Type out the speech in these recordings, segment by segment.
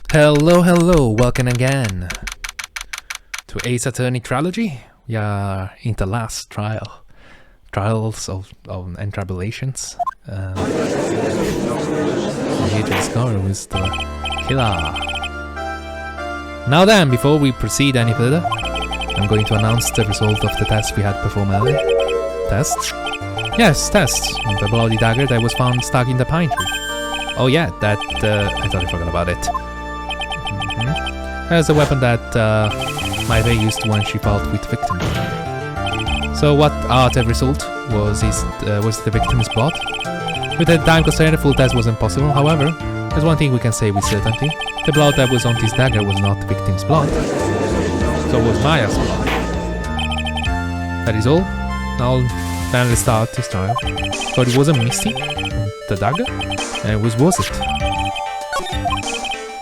Hello, welcome again to Ace Attorney Trilogy. We are in the last trials and tribulations. We're here to discover who's the killer. Now then, before we proceed any further, I'm going to announce the result of the test we had performed earlier. Test? Yes, test. The bloody dagger that was found stuck in the pine tree. Oh yeah, that, I totally forgot about it. That's the weapon that Maeve used when she fought with the victim. So what the result was the victim's blood. With the time constraint, a full test was impossible. However, there's one thing we can say with certainty. The blood that was on this dagger was not the victim's blood. So it was Maya's blood. That is all. Now then let's start this trial. But it wasn't Misty, the dagger, and it was it?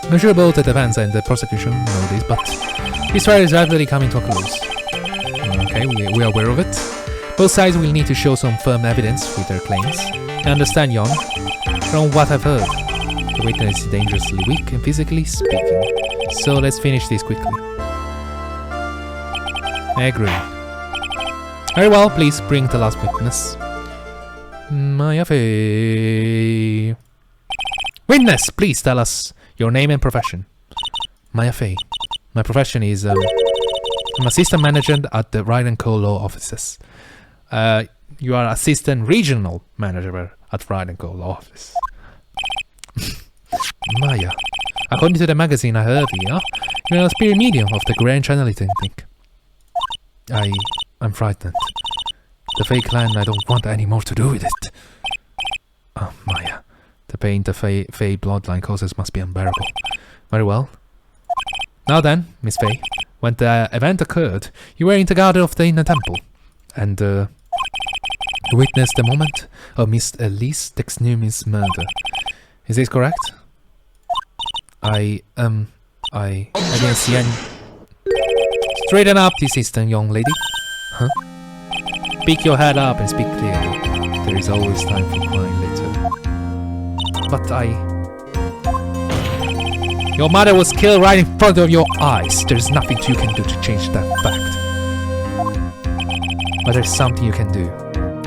I'm sure both the defense and the prosecution know this, but this trial is rapidly coming to a close. Okay, we are aware of it. Both sides will need to show some firm evidence with their claims. I understand, Jon. From what I've heard, the witness is dangerously weak and physically speaking. So let's finish this quickly. I agree. Very well, please bring the last witness. Mayafe. Witness, please tell us your name and profession. Mayafe. My profession is I'm assistant manager at the Wright & Co. Law Offices. You are assistant regional manager at Wright & Co. Law Office. Maya. According to the magazine I heard here, you're a spirit medium of the grand channeling technique. I'm frightened. The Fae clan, I don't want any more to do with it. Oh, Maya. The pain the Fae bloodline causes must be unbearable. Very well. Now then, Miss Fae, when the event occurred, you were in the garden of the inner temple, and witnessed the moment of Miss Elise Texnumi's murder. Is this correct? I didn't see any... Straighten up this instant, young lady. Huh? Pick your head up and speak clearly. There is always time for crying later. But Your mother was killed right in front of your eyes. There's nothing you can do to change that fact. But there's something you can do.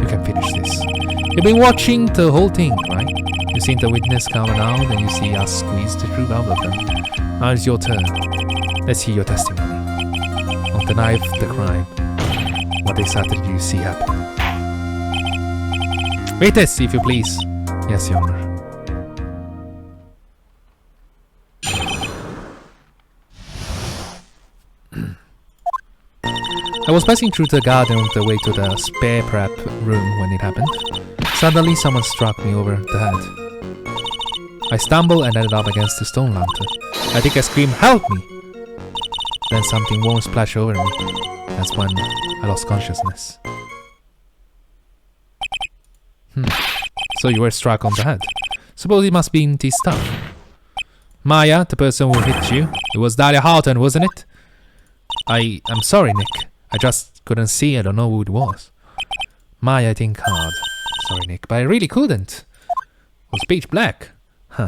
You can finish this. You've been watching the whole thing, right? You've seen the witness come out and you see us squeeze the truth out of them. Now it's your turn. Let's hear your testimony. On the night of the crime, what exactly did you see happen? Witness, if you please. Yes, Your Honor. I was passing through the garden on the way to the spare prep room when it happened. Suddenly someone struck me over the head. I stumbled and ended up against the stone lantern. I think I screamed, "Help me!" Then something warm splashed over me. That's when I lost consciousness. So you were struck on the head. Suppose it must be in this stuff. Maya, the person who hit you, it was Dahlia Houghton, wasn't it? I'm sorry, Nick. I just couldn't see. I don't know who it was. Maya, I think hard. Sorry, Nick, but I really couldn't. It was pitch black. Huh.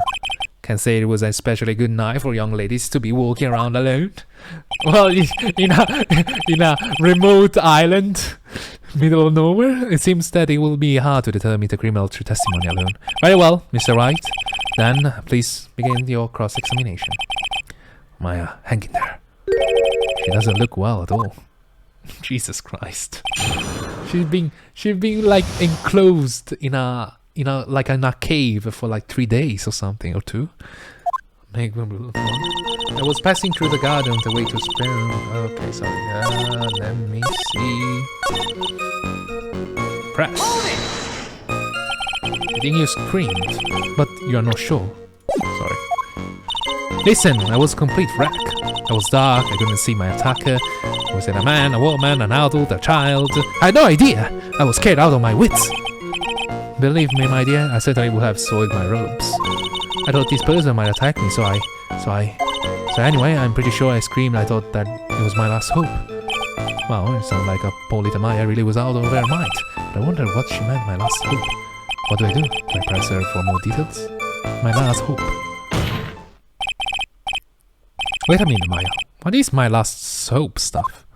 Can't say it was an especially good night for young ladies to be walking around alone. Well, in a remote island, middle of nowhere, it seems that it will be hard to determine the criminal through testimony alone. Very well, Mr. Wright. Then, please begin your cross-examination. Maya, hang in there. She doesn't look well at all. Jesus Christ. She's been like enclosed in a cave for like 3 days or something, or 2. I was passing through the garden on the way to spare. Okay, sorry. Let me see. Press. I think you screamed, but you are not sure. Sorry. Listen, I was a complete wreck. I was dark, I couldn't see my attacker. Was it a man, a woman, an adult, a child? I had no idea. I was scared out of my wits. Believe me, my dear, I certainly would have soiled my robes. I thought this person might attack me, so anyway, I'm pretty sure I screamed. I thought that it was my last hope. Wow, it sounds like a poor little Maya really was out of her mind. But I wonder what she meant, my last hope. What do? Do I press her for more details? My last hope. Wait a minute, Maya. What is my last hope stuff?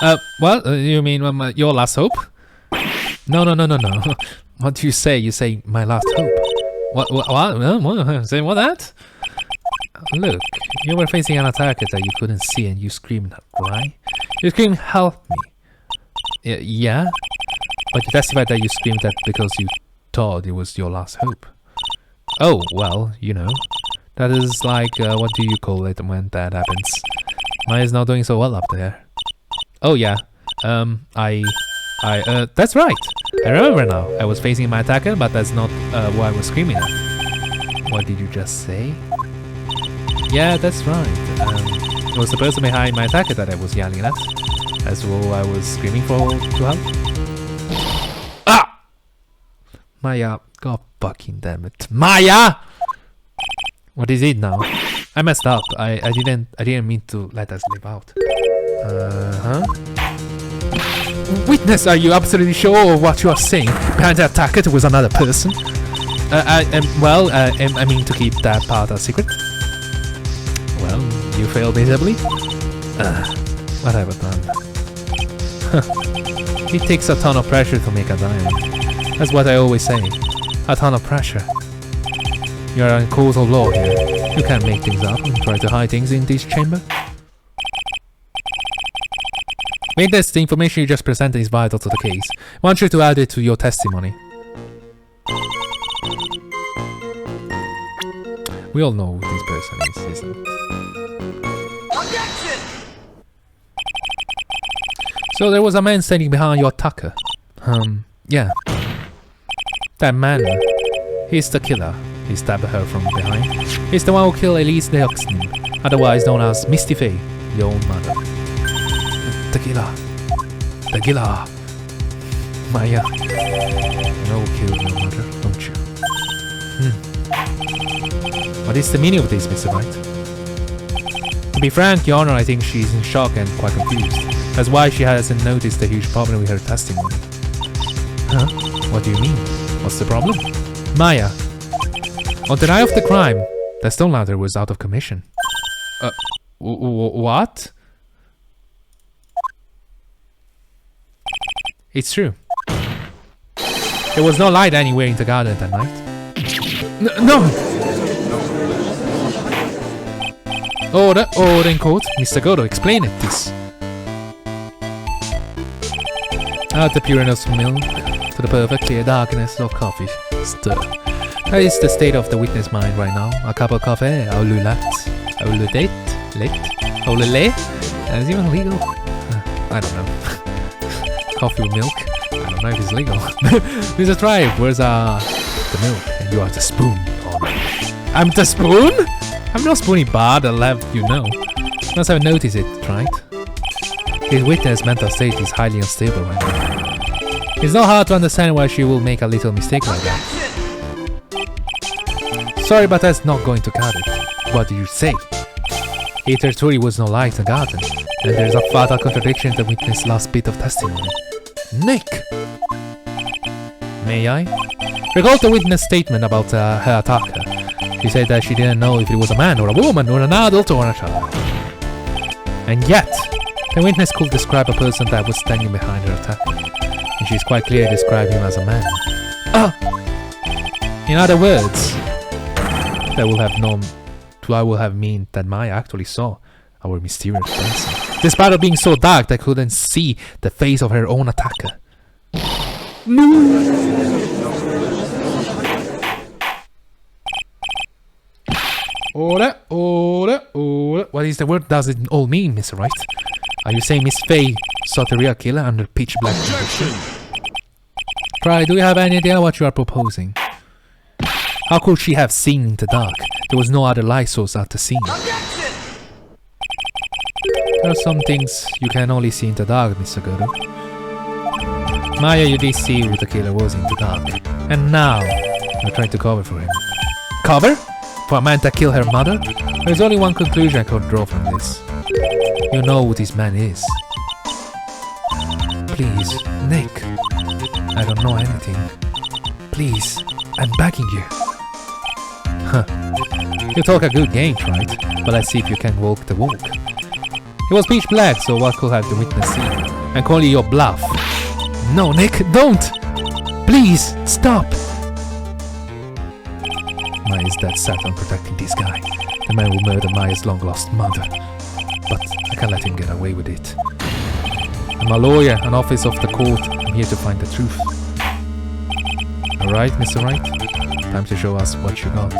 You mean your last hope? No. What do you say? You say my last hope. What? Say what that? Look, you were facing an attacker that you couldn't see and you screamed, right? You screamed, help me. Yeah? But you testified that you screamed that because you thought it was your last hope. Oh, well, you know. That is like, what do you call it when that happens? Maya's not doing so well up there. Oh yeah, that's right. I remember now. I was facing my attacker, but that's not what I was screaming at. What did you just say? Yeah, that's right. It was the person behind my attacker that I was yelling at. As well, I was screaming for to help. Ah! Maya, god fucking damn it, Maya! What is it now? I messed up. I didn't mean to let us live out. Witness, are you absolutely sure of what you are saying? Behind the attacker there was another person. I mean to keep that part a secret. Well, you failed miserably. What have I done? It takes a ton of pressure to make a diamond. That's what I always say. A ton of pressure. You are in court of law here. You can't make things up and try to hide things in this chamber. Witness, the information you just presented is vital to the case. I want you to add it to your testimony. We all know who this person is, isn't it? Objection! So there was a man standing behind your attacker. Yeah. That man, he's the killer. He stabbed her from behind. He's the one who killed Elise Deoxnin, otherwise known as Misty Faye, your own mother. The killer. The killer. Maya, you know who killed your mother, don't you? What is the meaning of this, Mr. Wright? To be frank, Your Honor, I think she's in shock and quite confused. That's why she hasn't noticed the huge problem with her testimony. Huh? What do you mean? What's the problem? Maya, on the night of the crime, the stone ladder was out of commission. What? It's true. There was no light anywhere in the garden that night. No! Order in court. Mr. Godo, explain it, this. Add the pureness of milk to the perfect clear darkness of coffee. Stir. That is the state of the witness mind right now. A cup of coffee, au lait, is even legal? I don't know. Coffee with milk? I don't know if it's legal. Mr. Tribe, where's the milk? And you are the spoon. Oh, no. I'm the spoon? I'm not spoony bad, I'll have you know. Must have noticed it, right? His witness' mental state is highly unstable right now. It's not hard to understand why she will make a little mistake like that. Sorry, but that's not going to cut it. What did you say? If there truly was no light in the garden, then there's a fatal contradiction in the witness' last bit of testimony. Nick! May I? Recall the witness' statement about her attacker. She said that she didn't know if it was a man or a woman or an adult or a child. And yet, the witness could describe a person that was standing behind her attacker. And she's quite clear to describe him as a man. In other words, that will have mean that Maya actually saw our mysterious person. Despite it being so dark that I couldn't see the face of her own attacker. What is the word does it all mean, Mr. Wright? Are you saying Miss Faye saw the real killer under pitch black conditions? Try, do you have any idea what you are proposing? How could she have seen in the dark? There was no other light source at the scene. There are some things you can only see in the dark, Mr. Guru. Maya, you did see who the killer was in the dark. And now, you're trying to cover for him. Cover? For a man that killed her mother? There's only one conclusion I could draw from this. You know who this man is. Please, Nick. I don't know anything. Please, I'm begging you. You talk a good game, right? But let's see if you can walk the walk. It was pitch black, so what could have the witness seen? And call you your bluff. No, Nick, don't! Please, stop! Maya's dead set on protecting this guy, the man who murdered Maya's long-lost mother. But I can't let him get away with it. I'm a lawyer, an officer of the court. I'm here to find the truth. Alright, Mr. Wright? Time to show us what you got.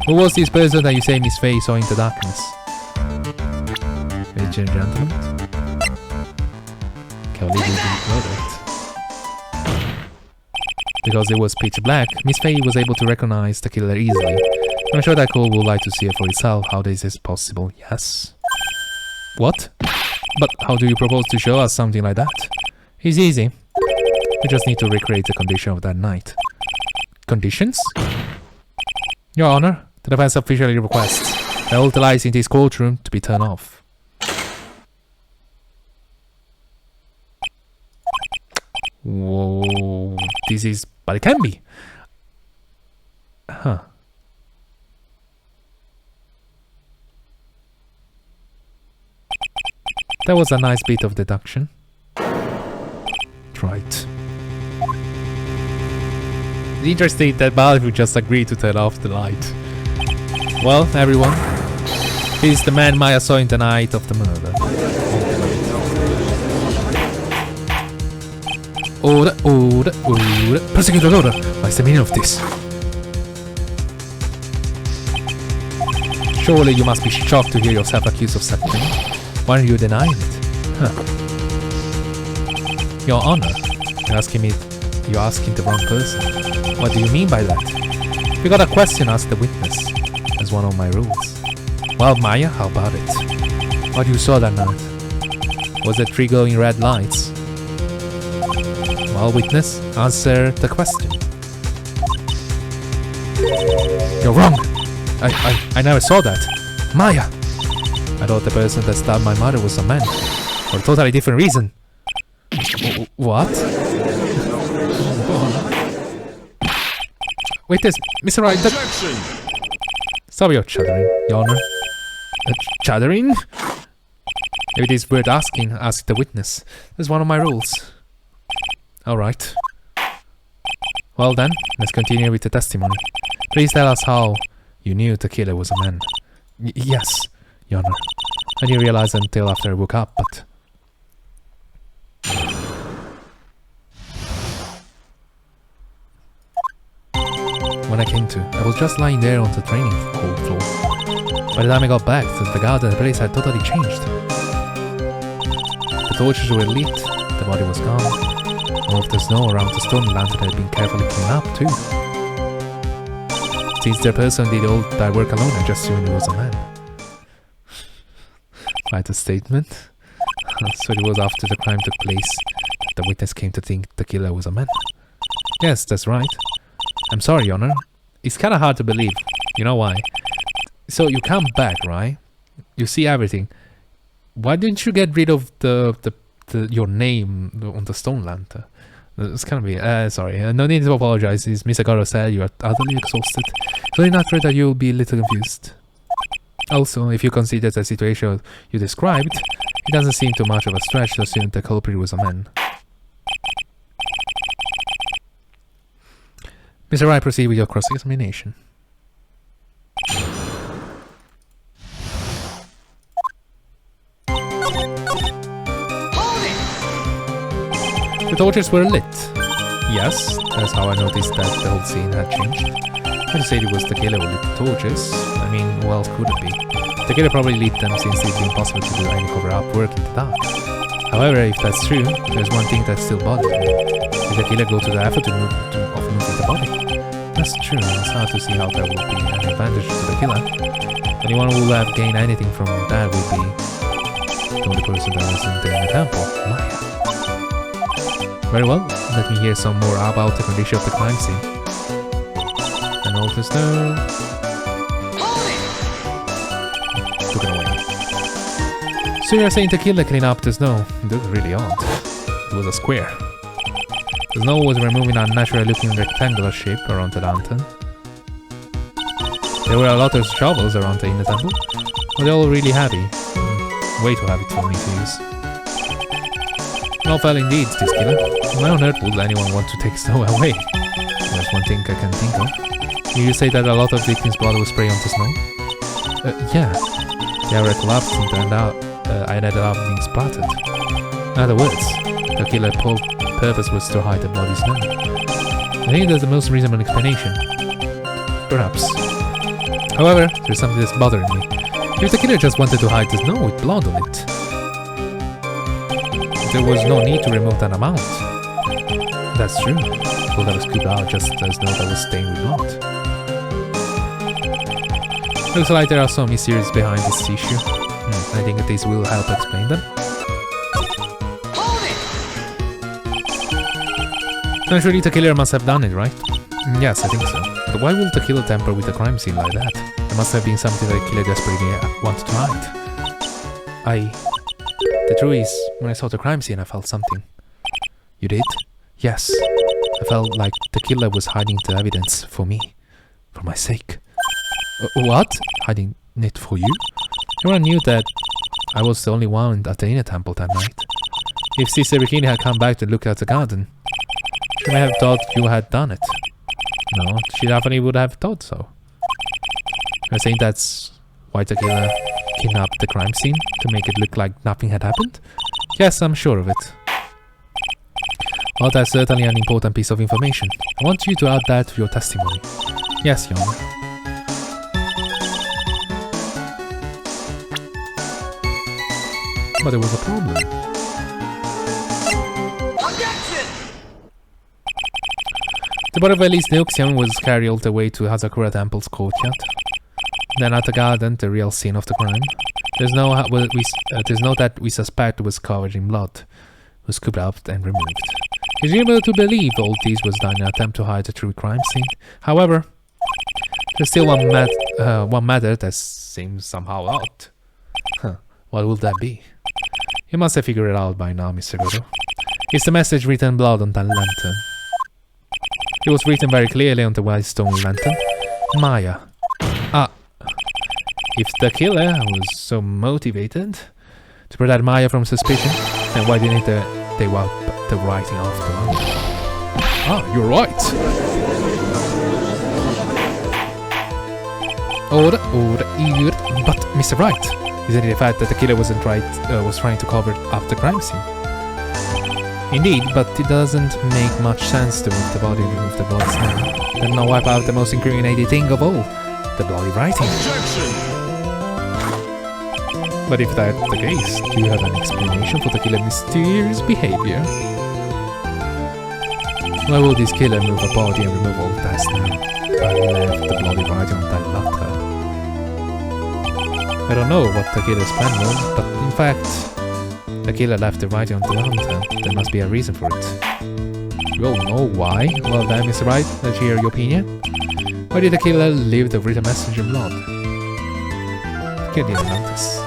Who was this person that you say Miss Faye saw in the darkness? Ladies and gentlemen? Can we leave it? Because it was pitch black, Miss Faye was able to recognize the killer easily. I'm sure that Cole would like to see it for itself how this is possible, yes? What? But how do you propose to show us something like that? It's easy. We just need to recreate the condition of that night. Conditions? Your Honor, the defense officially requests that all the lights in this courtroom to be turned off. Whoa, this is... but it can be. Huh. That was a nice bit of deduction. Right. It's interesting that Balfour just agreed to turn off the light. Well, everyone, this is the man Maya saw in the night of the murder. Order, order, order. Prosecutor order. What's the meaning of this? Surely you must be shocked to hear yourself accused of such thing. Why are you denying it? Huh. Your Honor, you're asking the wrong person. What do you mean by that? If you got a question, ask the witness. That's one of my rules. Well, Maya, how about it? What you saw that night? Was there 3 glowing red lights? Well, witness, answer the question. You're wrong! I never saw that. Maya! I thought the person that stabbed my mother was a man. For a totally different reason. What? Wait, this, Mr. Wright, stop your chattering, Your Honor. Chattering? If it is worth asking, ask the witness. That's one of my rules. Alright. Well then, let's continue with the testimony. Please tell us how you knew the killer was a man. Yes, Your Honor. I didn't realize until after I woke up, but... When I came to, I was just lying there on the training floor. By the time I got back, the guard at the place had totally changed. The torches were lit, the body was gone. All of the snow around the stone lantern had been carefully cleaned up too. Since the person did all that work alone, I just assumed it was a man. Quite a statement. So it was after the crime took place that the witness came to think the killer was a man. Yes, that's right. I'm sorry, Your Honor. It's kinda hard to believe. You know why? So you come back, right? You see everything. Why didn't you get rid of your name on the stone lantern? It's gonna be... sorry. No need to apologize. As Mr. Garo said, you are utterly exhausted. So in that way that you'll be a little confused. Also, if you consider the situation you described, it doesn't seem too much of a stretch to assume the culprit was a man. Mr. Wright, proceed with your cross-examination. The torches were lit. Yes, that's how I noticed that the whole scene had changed. I said it was the killer who lit the torches. I mean, who else could it be? The killer probably lit them since it's impossible to do any cover-up work in the dark. However, if that's true, there's one thing that still bothers me. Did the killer go to the effort of moving the body? That's true, it's hard to see how that would be an advantage to the killer. Anyone who would have gained anything from that would be the only person that was in the temple, Maya. Very well, let me hear some more about the condition of the crime scene. And all the snow... Took it away. So you're saying the killer cleaned up the snow? That's really odd. It was a square. The snow was removed in a natural looking rectangular shape around the lantern. There were a lot of shovels around in the temple, but they're all really heavy. Way too heavy for me to use. Well, well indeed, this killer. Why on earth would anyone want to take snow away? That's one thing I can think of. You say that a lot of victims' blood was sprayed onto snow? Yeah. The area collapsed and turned out I ended up being splattered. In other words, the killer's purpose was to hide the bloody snow. I think that's the most reasonable explanation. Perhaps. However, there's something that's bothering me. If the killer just wanted to hide the snow with blood on it, there was no need to remove that amount. That's true. Well, that was scooped out just as though that was stained with blood. Looks like there are some mysteries behind this issue. I think that this will help explain them. Naturally, the killer must have done it, right? Yes, I think so. But why would the killer tamper with the crime scene like that? There must have been something that the killer desperately wanted to hide. The truth is, when I saw the crime scene, I felt something. You did? Yes. I felt like the killer was hiding the evidence for me. For my sake. What? Hiding it for you? Everyone knew that I was the only one at the inner temple that night. If Sister Bikini had come back to look at the garden, she may have thought you had done it. No, she definitely would have thought so. You're saying that's why the killer kidnapped the crime scene? To make it look like nothing had happened? Yes, I'm sure of it. Well, that's certainly an important piece of information. I want you to add that to your testimony. Yes, Your Honor. But there was a problem. The body of Elise Neoxian was carried all the way to Hazakura Temple's courtyard. Then at the garden, the real scene of the crime. There's no that we suspect was covered in blood, was scooped out and removed. It's reasonable to believe all this was done in an attempt to hide the true crime scene. However, there's still one matter that seems somehow odd. What would that be? You must have figured it out by now, Mr. Godo. It's the message written in blood on that lantern. It was written very clearly on the white stone lantern. Maya. If the killer was so motivated to protect Maya from suspicion, then why didn't they wipe the writing off the lantern? You're right. But Mr. Wright, isn't it the fact that the killer was trying to cover up the crime scene? Indeed, but it doesn't make much sense to move the body and remove the blood stain, then not wipe out the most incriminating thing of all, the bloody writing. But if that's the case, do you have an explanation for the killer's mysterious behavior? Why would this killer move a body and remove all that stain, but left the bloody writing on that letter? I don't know what the killer's plan was, but in fact, the killer left the writing on the lantern. There must be a reason for it. You all know why? Well then, Mr. Wright, let's hear your opinion. Why did the killer leave the written message in blood? The killer didn't notice.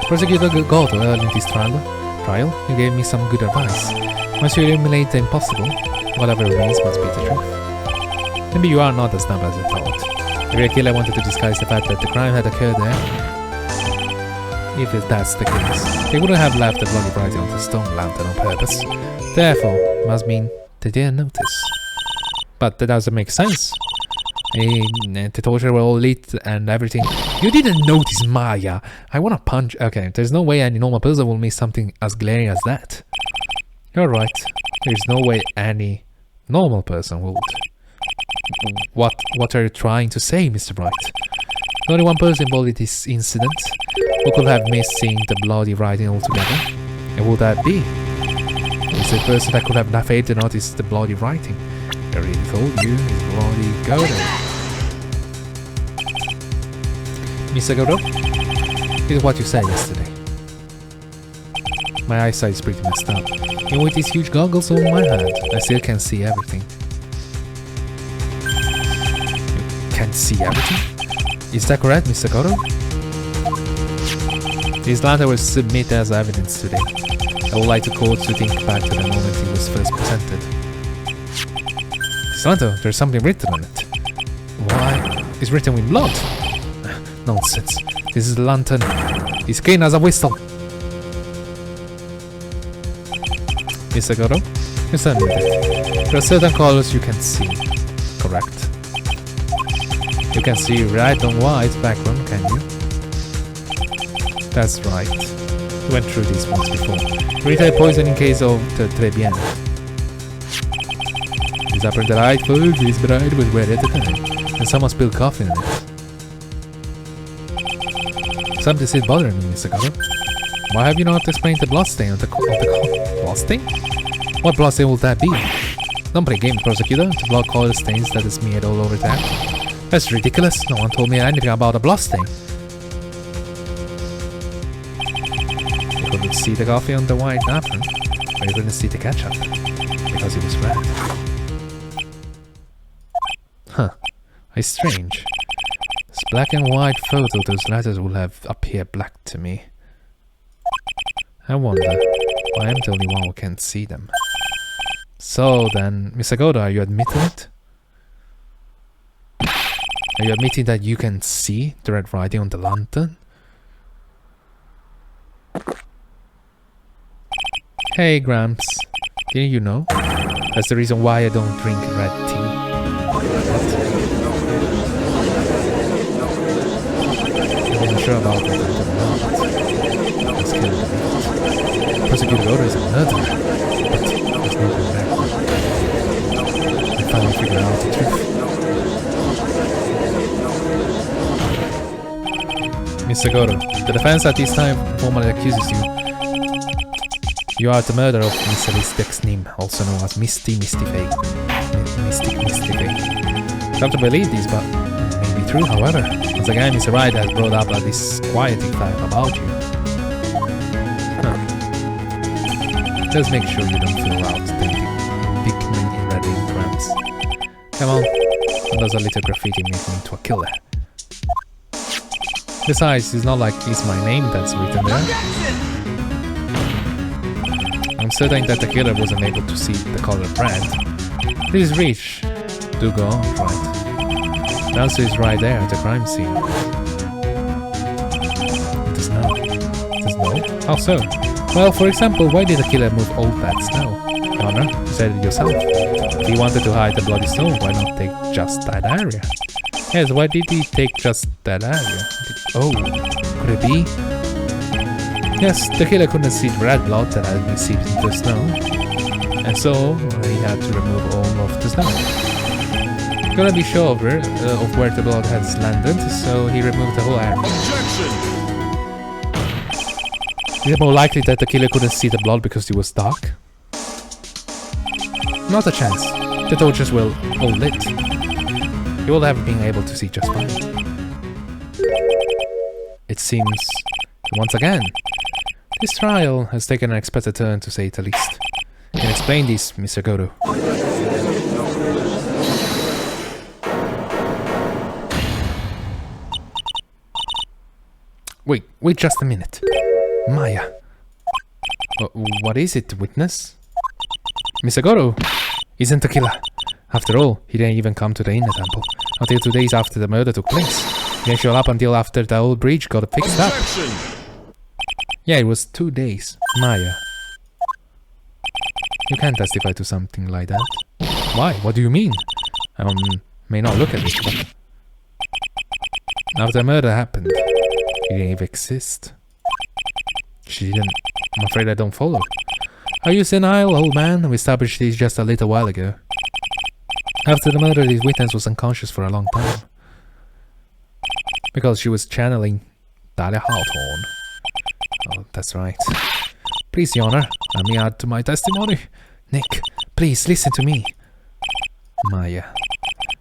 Prosecutor Goto, early in this trial, you gave me some good advice. Once you eliminate the impossible, whatever remains must be the truth. Maybe you are not as dumb as I thought. Maybe the killer wanted to disguise the fact that the crime had occurred there. If that's the case, they wouldn't have left the bloody writing on the stone lantern on purpose. Therefore, it must mean they didn't notice. But that doesn't make sense. The torches were all lit and everything. You didn't notice, Maya! I wanna punch. Okay, there's no way any normal person will miss something as glaring as that. You're right. There's no way any normal person would. What are you trying to say, Mr. Wright? Only one person involved in this incident who could have missed seeing the bloody writing altogether. And would that be? It's the person that could have failed to notice the bloody writing. I already told you, it's bloody Godo. Mr. Godo, this is what you said yesterday. My eyesight is pretty messed up. Even with these huge goggles on my head, I still can't see everything. You can't see everything? Is that correct, Mr. Godo? This lantern was submitted as evidence today. I would like the court to think back to the moment it was first presented. This lantern, there's something written on it. Why? It's written with blood. Nonsense. This is a lantern. It's clean as a whistle. Mr. Goro? Yes, I need it. There are certain colors you can see. Correct. You can see red on white background, can you? That's right. We went through this once before. Retail poison in case of the Trebian. This upper the right food is bright with red at a time. And someone spilled coffee in it. Something is bothering me, Mr. Goro. Why have you not explained the bloodstain on the bloodstain? What bloodstain will that be? Don't play game, prosecutor. The blood color stains that is smeared all over town. That's ridiculous. No one told me anything about a bloodstain. You couldn't see the coffee on the white napkin, or you couldn't see the ketchup because it was red. Huh. It's strange. This black and white photo, those letters will have appeared black to me. I wonder why I'm the only one who can't see them. So then, Mr. Goda, are you admitting it? Are you admitting that you can see the red writing on the lantern? Hey, Gramps. Didn't you know? That's the reason why I don't drink red tea. I wasn't sure about that until now, but I'm scared of it. Prosecutor Goda is a murderer, but there's no going back. I finally figured out the truth. Mr. Goro, the defense at this time formally accuses you. You are the murderer of Miss Elizabeth's name, also known as Misty Faye. Mystic Faye. I have to believe this, but it may be true, however. Once again, Mr. Wright has brought up a disquieting fact about you. Huh. Just make sure you don't fill out the big men in red ink cramps. Come on, what does a little graffiti make me into a killer? Besides, it's not like it's my name that's written there. I'm certain that the killer wasn't able to see the color brand. Please reach. Do go on, right? The answer is right there at the crime scene. The snow. The snow? How so? Well, for example, why did the killer move all that snow? Honor, you said it yourself. If he wanted to hide the bloody snow, why not take just that area? Yes, why did he take just that area? Oh, could it be? Yes, the killer couldn't see the red blood that had been seeped into the snow, and so he had to remove all of the snow. He couldn't be sure of where the blood had landed, so he removed the whole area. Objection! Is it more likely that the killer couldn't see the blood because it was dark? Not a chance. The torches were all lit. He would have been able to see just fine. It seems, once again, this trial has taken an unexpected turn, to say the least. Can you explain this, Mr. Godo? Wait just a minute. Maya. What is it, witness? Mr. Godo isn't the killer. After all, he didn't even come to the inner temple until 2 days after the murder took place. He didn't show up until after the old bridge got fixed up. Yeah, it was 2 days. Maya. You can't testify to something like that. Why? What do you mean? I may not look at it, but... After the murder happened, he didn't even exist. She didn't... I'm afraid I don't follow. Are you senile, old man? We established this just a little while ago. After the murder, this witness was unconscious for a long time. Because she was channeling Dahlia Hawthorne. Oh, that's right. Please, Your Honor, let me add to my testimony. Nick, please listen to me. Maya,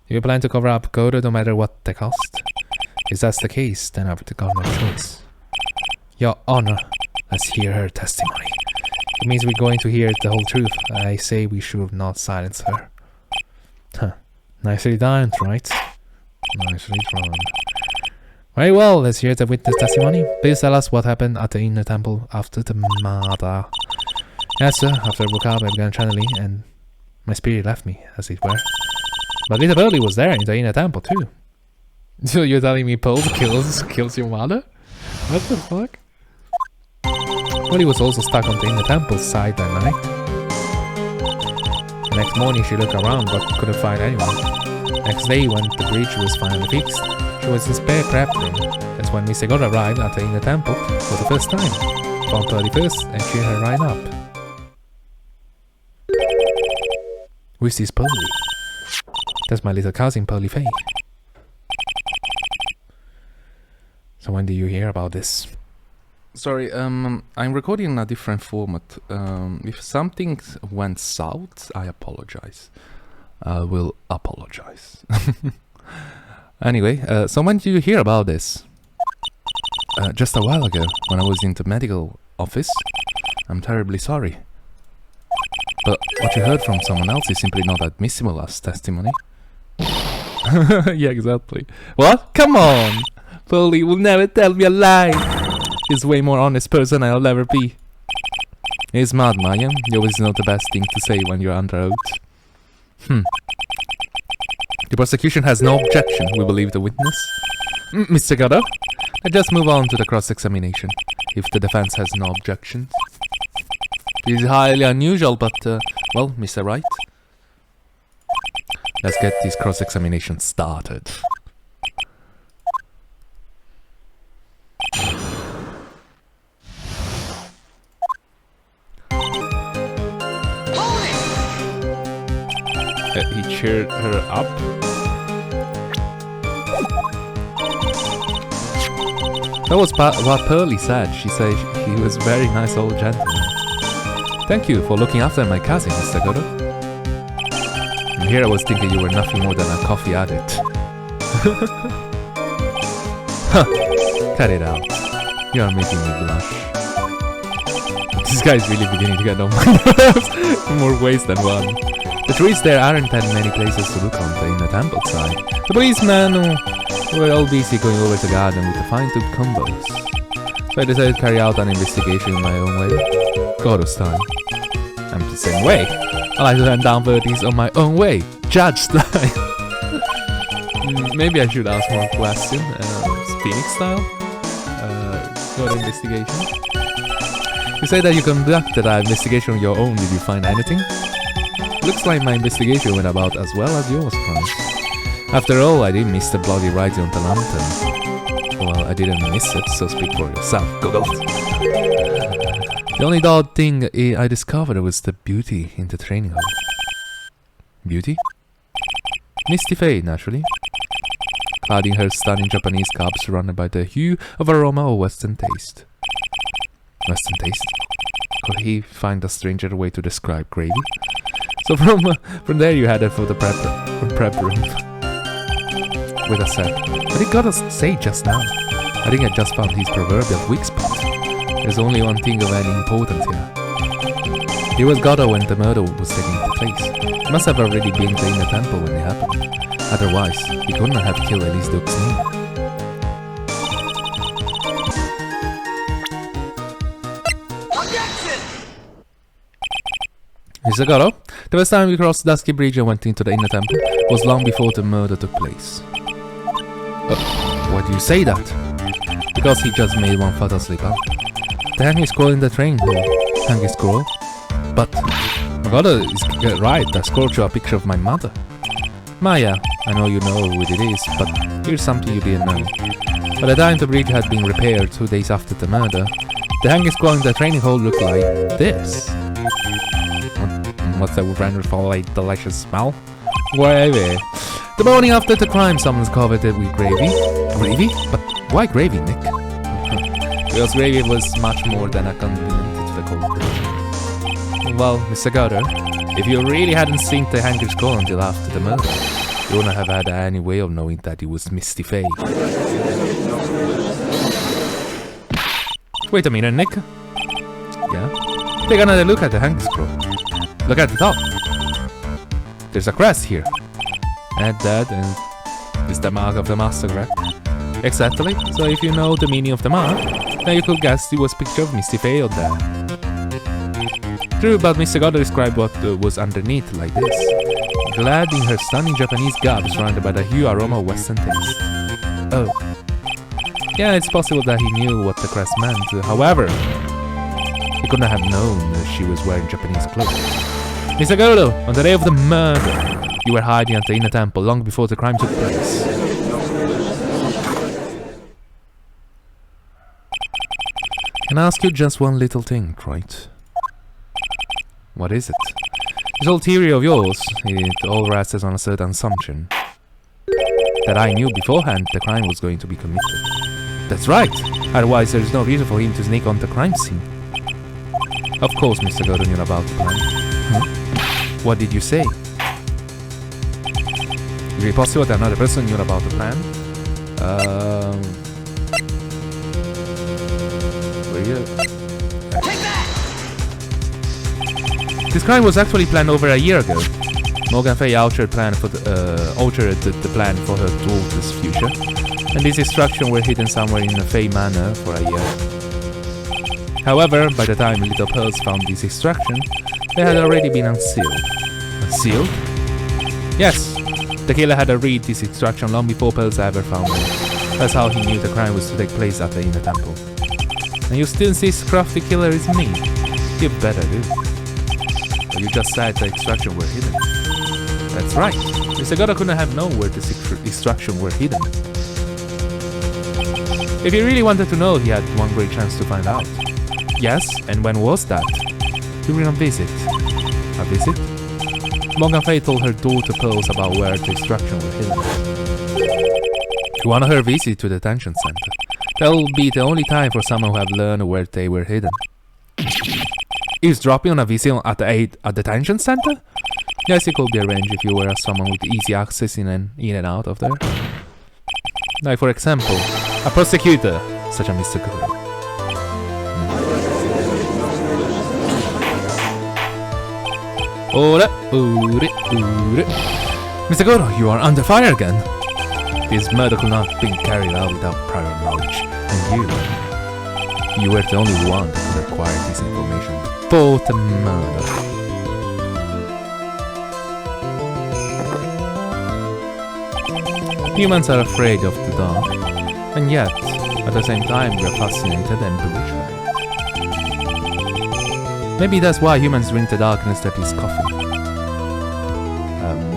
do you plan to cover up Godo no matter what the cost? If that's the case, then I've got no choice. Your Honor, let's hear her testimony. It means we're going to hear the whole truth. I say we should not silence her. Huh. Nicely done, right? Nicely done. Very well, let's hear the witness testimony. Please tell us what happened at the inner temple after the murder. Yes, sir. After I woke up, I began channeling, and my spirit left me, as it were. But little Pearly was there in the inner temple too. So you're telling me Pearl kills your mother? What the fuck? Pearly was also stuck on the inner temple side that night. The next morning she looked around but couldn't find anyone. Next day when the bridge was finally fixed, she was in the spare prep room. That's when Mr. God arrived at the inner temple for the first time. Found Pearly first and cheered her right up. Who is this Pearly? That's my little cousin Pearly Faye. So when did you hear about this? Sorry, I'm recording in a different format. If something went south, I apologize. I will apologize. Anyway, so when did you hear about this? Just a while ago, when I was in the medical office. I'm terribly sorry. But what you heard from someone else is simply not admissible as testimony. Yeah, exactly. What? Come on! Pearly will never tell me a lie! He's way more honest person I'll ever be. He's smart, Maya. You always know the best thing to say when you're under oath. The prosecution has no objection. We believe the witness. Mr. Godot, let's just move on to the cross-examination, if the defense has no objections. This is highly unusual, but, well, Mr. Wright. Let's get this cross-examination started. He cheered her up. That was what Pearly said. She said he was a very nice old gentleman. Thank you for looking after my cousin, Mr. Godot. And here I was thinking you were nothing more than a coffee addict. Huh, cut it out. You are making me blush. This guy's really beginning to get on my nerves in more ways than one. The truth is there aren't that many places to look on the inner temple side. The policemen were all busy going over the garden with the fine-tooth combos. So I decided to carry out an investigation in my own way. Godot's time. I'm the same way. I like to hand down verdicts on my own way. Judge style. Maybe I should ask more questions. Phoenix style? Godot investigation. You say that you conducted an investigation on your own. Did you find anything? Looks like my investigation went about as well as yours, Franz. After all, I didn't miss the bloody writing on the lantern. Well, I didn't miss it, so speak for yourself, Google. The only odd thing I discovered was the beauty in the training hall. Beauty? Misty Faye, naturally. Clad in her stunning Japanese garb surrounded by the hue of aroma or Western taste. Western taste? Could he find a stranger way to describe gravy? So from there you headed for the prep room. With a sec. What did Godot say just now? I think I just found his proverbial weak spot. There's only one thing of any importance here. He was Godot when the murder was taking place. He must have already been in the temple when it happened. Otherwise, he couldn't have killed Elise Duke's name. Mr. Godot, the first time we crossed Dusky Bridge and went into the inner temple was long before the murder took place. Why do you say that? Because he just made one fatal slip up. The hanging scroll in the train hall. Hanging scroll? But Godot is right, I scrolled you a picture of my mother. Maya, I know you know what it is, but here's something you didn't know. By the time the bridge had been repaired 2 days after the murder, the hanging scroll in the training hall looked like this. What's that wonderful, delicious smell? Gravy. The morning after the crime, someone's covered it with gravy. Gravy? But why gravy, Nick? Because gravy was much more than a condiment to the culprit. Well, Mr. Godot, if you really hadn't seen the hanging scroll until after the murder, you wouldn't have had any way of knowing that it was Misty Faye. Wait a minute, Nick. Yeah? Take another look at the hanging scroll. Look at the top. There's a crest here. And that is the mark of the master, correct? Exactly. So if you know the meaning of the mark, then you could guess it was a picture of Misty Faye on there. True, but Mr. Godot described what was underneath like this. clad in her stunning Japanese garb, surrounded by the hue aroma of Western taste. Oh. Yeah, it's possible that he knew what the crest meant. However, he couldn't have known that she was wearing Japanese clothes. Mr. Goto, on the day of the murder, you were hiding at the inner temple long before the crime took place. Can I ask you just one little thing, Wright? What is it? This whole theory of yours, it all rests on a certain assumption. That I knew beforehand the crime was going to be committed. That's right! Otherwise there is no reason for him to sneak on the crime scene. Of course Mr. Goto knew about the plan. What did you say? Is it possible that another person knew about the plan? This crime was actually planned over a year ago. Morgan Fay altered the plan for her daughter's future, and these instructions were hidden somewhere in a Fay manor for a year. However, by the time Little Pearls found these instructions, they had already been unsealed. Unsealed? Yes, the killer had read this instruction long before Pearls ever found them. That's how he knew the crime was to take place at the inner temple. And you still insist crafty killer is me? You better do. But you just said the instructions were hidden. That's right. Mr. Goto couldn't have known where the instructions were hidden. If he really wanted to know, he had one great chance to find out. Yes, and when was that? During a visit. A visit? Morgan Fay told her daughter Pearls about where the instructions were hidden. One of her visit to the detention center. That will be the only time for someone who have learned where they were hidden. Eavesdropping on a visit at the detention center? Yes, it could be arranged if you were someone with easy access in and out of there. Like for example, a prosecutor, such as Mr. Goto. Mr. Goto, you are under fire again. This murder could not have been carried out without prior knowledge, and you were the only one that could acquire this information before the murder. Humans are afraid of the dark, and yet, at the same time, we are fascinated and bewitched. Maybe that's why humans drink the darkness that is coffee.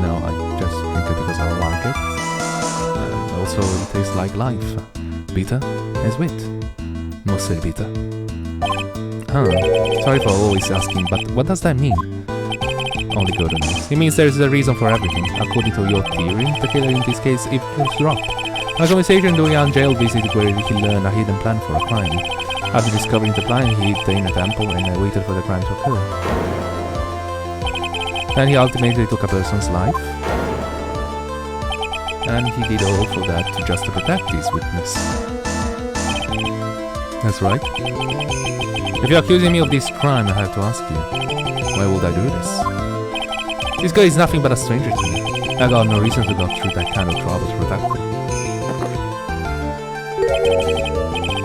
No, I just drink it because I like it. Also, it tastes like life. Bitter and sweet. Mostly bitter. Sorry for always asking, but what does that mean? Only Goto knows. It means there's a reason for everything. According to your theory, the killer in this case was Rock. A conversation during a jail visit where he learned a hidden plan for a crime. After discovering the plan, he hid in a temple and waited for the crime to occur. Then he ultimately took a person's life. And he did all for that just to protect his witness. That's right. If you're accusing me of this crime, I have to ask you, why would I do this? This guy is nothing but a stranger to me. I got no reason to go through that kind of trouble to protect him.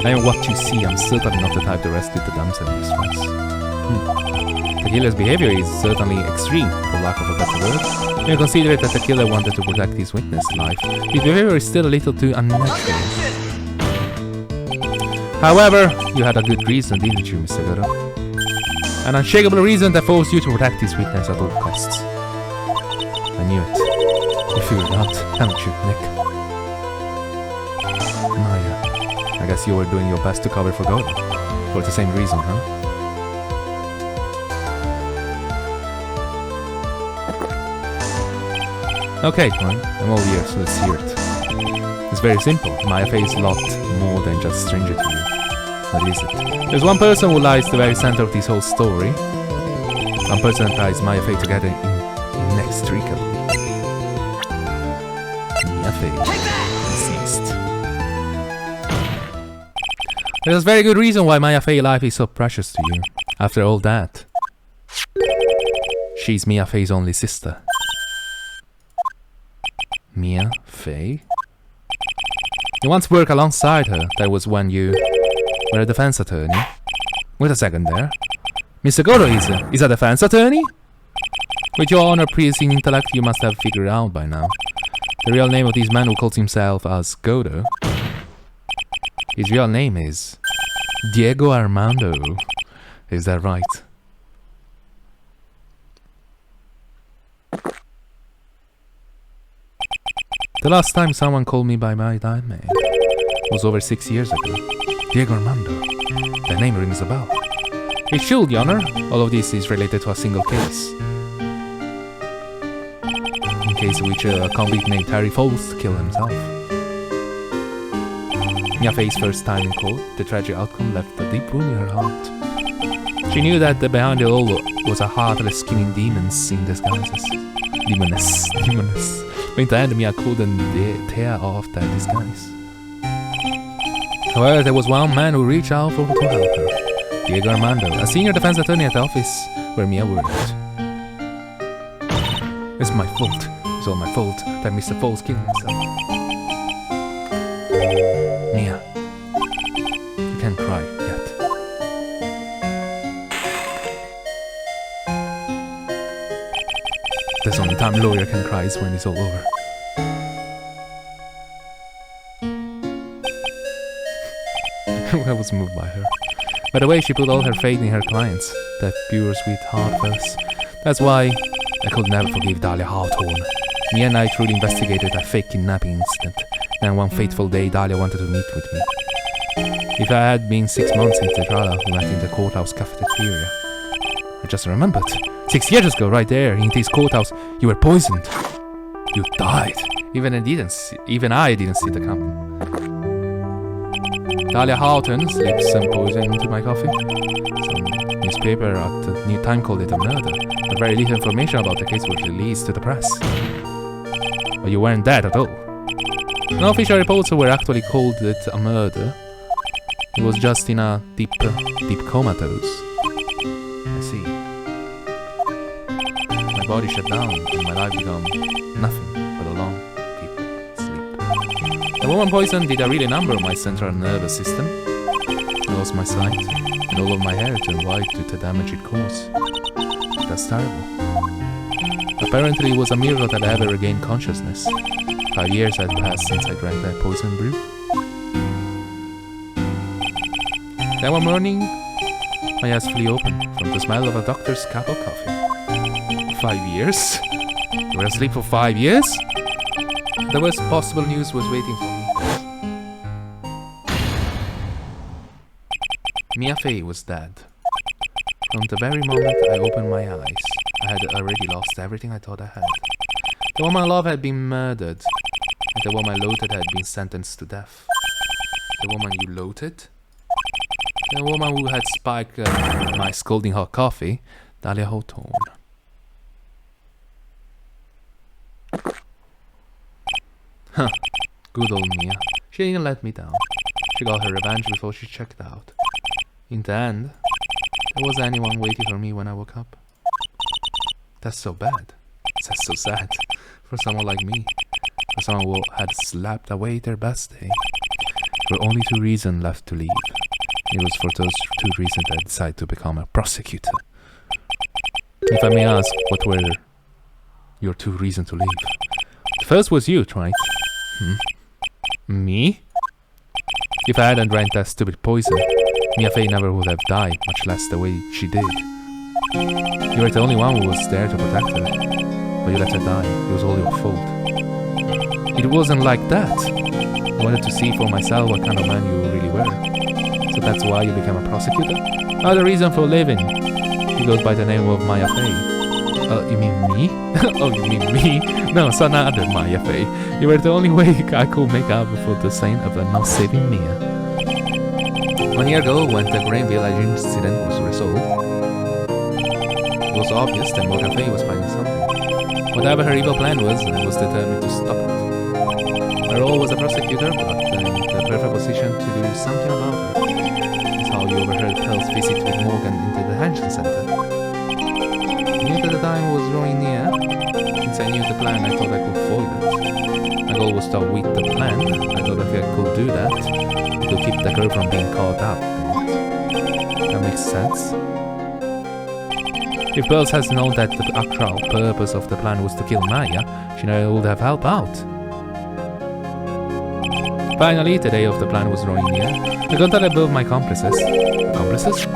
And what you see, I'm certainly not the type to rescue the damsel in distress. The killer's behavior is certainly extreme, for lack of a better word. When you consider that the killer wanted to protect his witness' life, his behavior is still a little too unnatural. However, you had a good reason, didn't you, Mr. Goto? An unshakable reason that forced you to protect his witness at all costs. I knew it. You figured it out, haven't you, Nick? Maya, I guess you were doing your best to cover for Goto. For the same reason, huh? Okay, fine. I'm all ears, so let's hear it. It's very simple. Maya Fay is a lot more than just a stranger to you. What is it? There's one person who lies at the very center of this whole story. One person that ties Maya Fay together inextricably. Maya Fay, deceased. There's a very good reason why Maya Fay's life is so precious to you. After all that, she's Mia Fay's only sister. Mia Fay? You once worked alongside her. That was when you were a defense attorney. Wait a second there. Mr. Goto is a defense attorney? With your honor-piercing intellect, you must have figured out by now. The real name of this man who calls himself as Godo. His real name is Diego Armando. Is that right? The last time someone called me by my name was over 6 years ago. Diego Armando. The name rings a bell. It should, Your Honor. All of this is related to a single case. In case in which a convict named Harry Foles killed himself. Mia Fey's first time in court, the tragic outcome left a deep wound in her heart. She knew that behind it all was a heartless scheming demons in disguises. Demoness. But in the end, Mia couldn't tear off that disguise. However, there was one man who reached out to help her. Diego Armando, a senior defense attorney at the office where Mia worked. It's my fault. It's all my fault that Mr. Foles killed himself. Mia, you can't cry yet. There's only time a lawyer can cry is when it's all over. I was moved by her. By the way, she put all her faith in her clients. That pure, sweet heart of hers. That's why I could never forgive Dahlia Hawthorne. Mia and I truly investigated a fake kidnapping incident. And one fateful day, Dahlia wanted to meet with me. If I had been 6 months into the trial, we met in the courthouse cafeteria. I just remembered. 6 years ago, right there, in this courthouse, you were poisoned. You died. Even I didn't see the coming. Dahlia Houghton slipped some poison into my coffee. Some newspaper at the New Time called it a murder, but very little information about the case was released to the press. But you weren't dead at all. No official reports were actually called it a murder. It was just in a deep comatose. I see. My body shut down and my life became nothing but a long, deep sleep. The woman poison did a really number on my central nervous system. I lost my sight, and all of my hair turned white due to the damage it caused. That's terrible. Apparently it was a miracle that I ever regained consciousness. 5 years had passed since I drank that poison brew. Then one morning, my eyes flew open from the smell of a doctor's cup of coffee. 5 years? You were asleep for 5 years? The worst possible news was waiting for me. Mia Fey was dead. From the very moment I opened my eyes, I had already lost everything I thought I had. The woman I loved had been murdered, and the woman I loathed had been sentenced to death. The woman you loathed? The woman who had spiked my scalding hot coffee, Dahlia Hawthorne. Huh, good old Mia. She didn't let me down. She got her revenge before she checked out. In the end, there wasn't anyone waiting for me when I woke up. That's so bad. That's so sad. For someone like me. For someone who had slept away their best day. There were only 2 reasons left to leave. It was for those 2 reasons I decided to become a prosecutor. If I may ask, what were your 2 reasons to leave? The first was you, right? Me? If I hadn't drank that stupid poison, Mia Fey never would have died, much less the way she did. You were the only one who was there to protect her, but you let her die. It was all your fault. It wasn't like that. I wanted to see for myself what kind of man you really were. So that's why you became a prosecutor? Another reason for living. She goes by the name of Maya Fey. You mean me? Oh, you mean me? No, it's another Maya Fey. You were the only way I could make up for the sin of not saving Mia. 1 year ago, when the Green Village incident was resolved, it was obvious that Maya Fey was planning something. Whatever her evil plan was, I was determined to stop it. My role was a prosecutor, but in the perfect position to do something about it. That's how you overheard Pearl's visit with Morgan into the detention center. I knew that the time was drawing near. Since I knew the plan, I thought I could foil it. My goal was to outwit the plan. I thought if I could do that, it could keep the girl from being caught up. That makes sense. If Pearls has known that the actual purpose of the plan was to kill Maya, she never would have helped out. Finally, the day of the plan was drawing near. I contacted both my accomplices. Accomplices?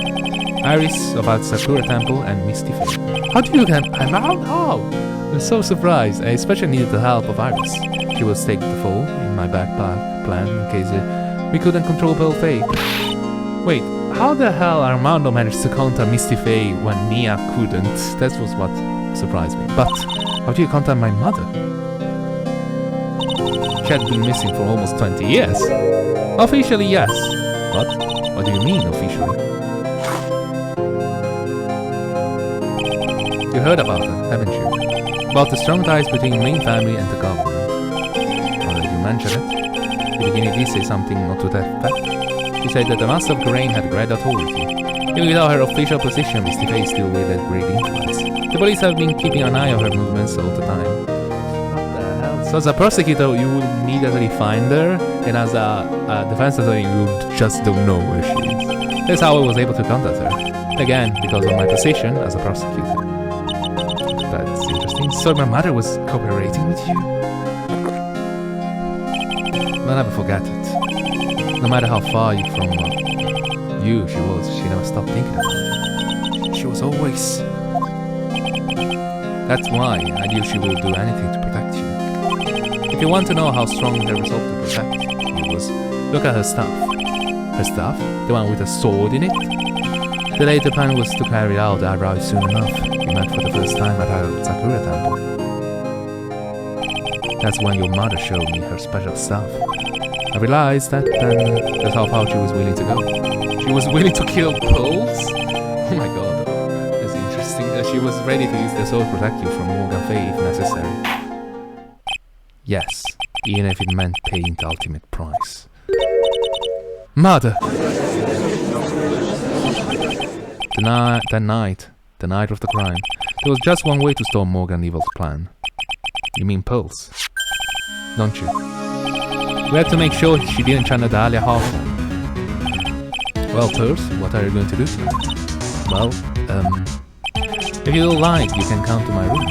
Iris of Sakura Temple and Misty Fae. How do you get... I'm so surprised. I especially needed the help of Iris. She was take the fall in my backpack plan in case we couldn't control Pearl Fae. Wait, how the hell Armando managed to contact Misty Fae when Mia couldn't? That was what surprised me. But how do you contact my mother? She had been missing for almost 20 years. Officially, yes. What? What do you mean, officially? You heard about her, haven't you? About the strong ties between Ming family and the government. Well, you mentioned it. The beginning did say something not to that effect. She said that the Master of Grain had great authority. Even without her official position, Misty Fae still wielded great influence. The police have been keeping an eye on her movements all the time. What the hell? So as a prosecutor, you will immediately find her, and as a defense attorney, you just don't know where she is. That's how I was able to contact her. Again, because of my position as a prosecutor. That's interesting. So my mother was cooperating with you? I'll never forget it. No matter how far from you she was, she never stopped thinking about you. She was always... That's why I knew she would do anything to protect you. If you want to know how strong her resolve to protect you was, look at her staff. Her staff? The one with a sword in it? The later plan was to carry out arrived soon enough. We met for the first time at our Sakura Temple. That's when your mother showed me her special stuff. I realized that then that's how far she was willing to go. She was willing to kill Pearls? Oh my god, that's interesting. She was ready to use the sword to protect you from Morgan Fae if necessary. Yes, even if it meant paying the ultimate price. Mother! The night of the crime, there was just one way to stop Morgan Evil's plan. You mean Pearls? Don't you? We had to make sure she didn't channel the Alia Hawthorne. Well, Pearls, what are you going to do? Well, if you don't like, you can come to my room.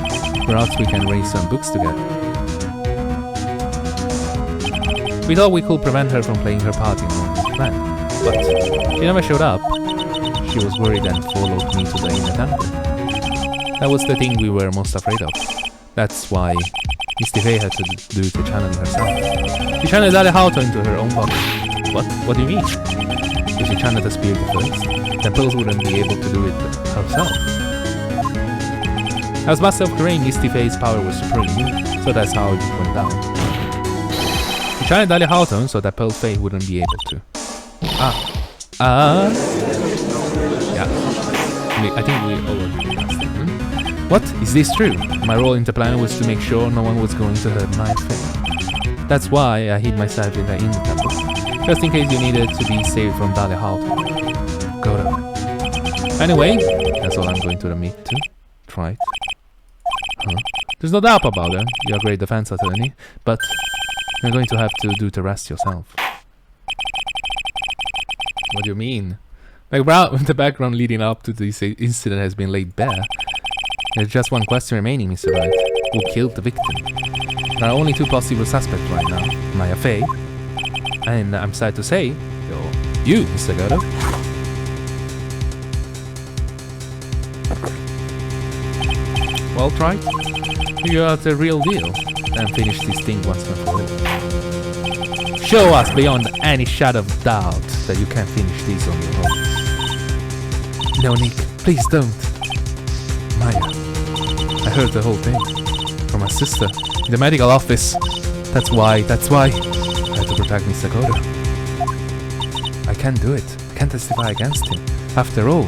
Perhaps we can read some books together. We thought we could prevent her from playing her part in Morgan's plan, but she never showed up. She was worried and followed me to the inner temple. That was the thing we were most afraid of. That's why Misty Fae had to do to channel herself. She channeled Alia Hawthorne into her own body. What? What do you mean? If she channeled the spirit first, then Pearls wouldn't be able to do it herself. As Master of Grain, Misty Fae's power was supreme, so that's how it went down. She channeled Alia Hawthorne so that Pearl Fae wouldn't be able to. Yeah. I think we all agree last time. What? Is this true? My role in the plan was to make sure no one was going to hurt my Fae. That's why I hid myself in the temple, just in case you needed to be saved from Alia Hawthorne. Got it. Anyway, that's all I'm going to admit to. Try it. Huh? There's no doubt about it. You're a great defense attorney, but you're going to have to do the rest yourself. What do you mean? The background leading up to this incident has been laid bare. There's just one question remaining, Mr. Wright. Who killed the victim? There are only two possible suspects right now. Maya Fae, and I'm sad to say, you, Mr. Goto. Well tried. You are the real deal. And finish this thing once and for all. Show us beyond any shadow of doubt that you can finish this on your own. No, Nick, please don't. Maya, I heard the whole thing from my sister in the medical office. That's why I had to protect Mr. Goto. I can't do it. I can't testify against him. After all,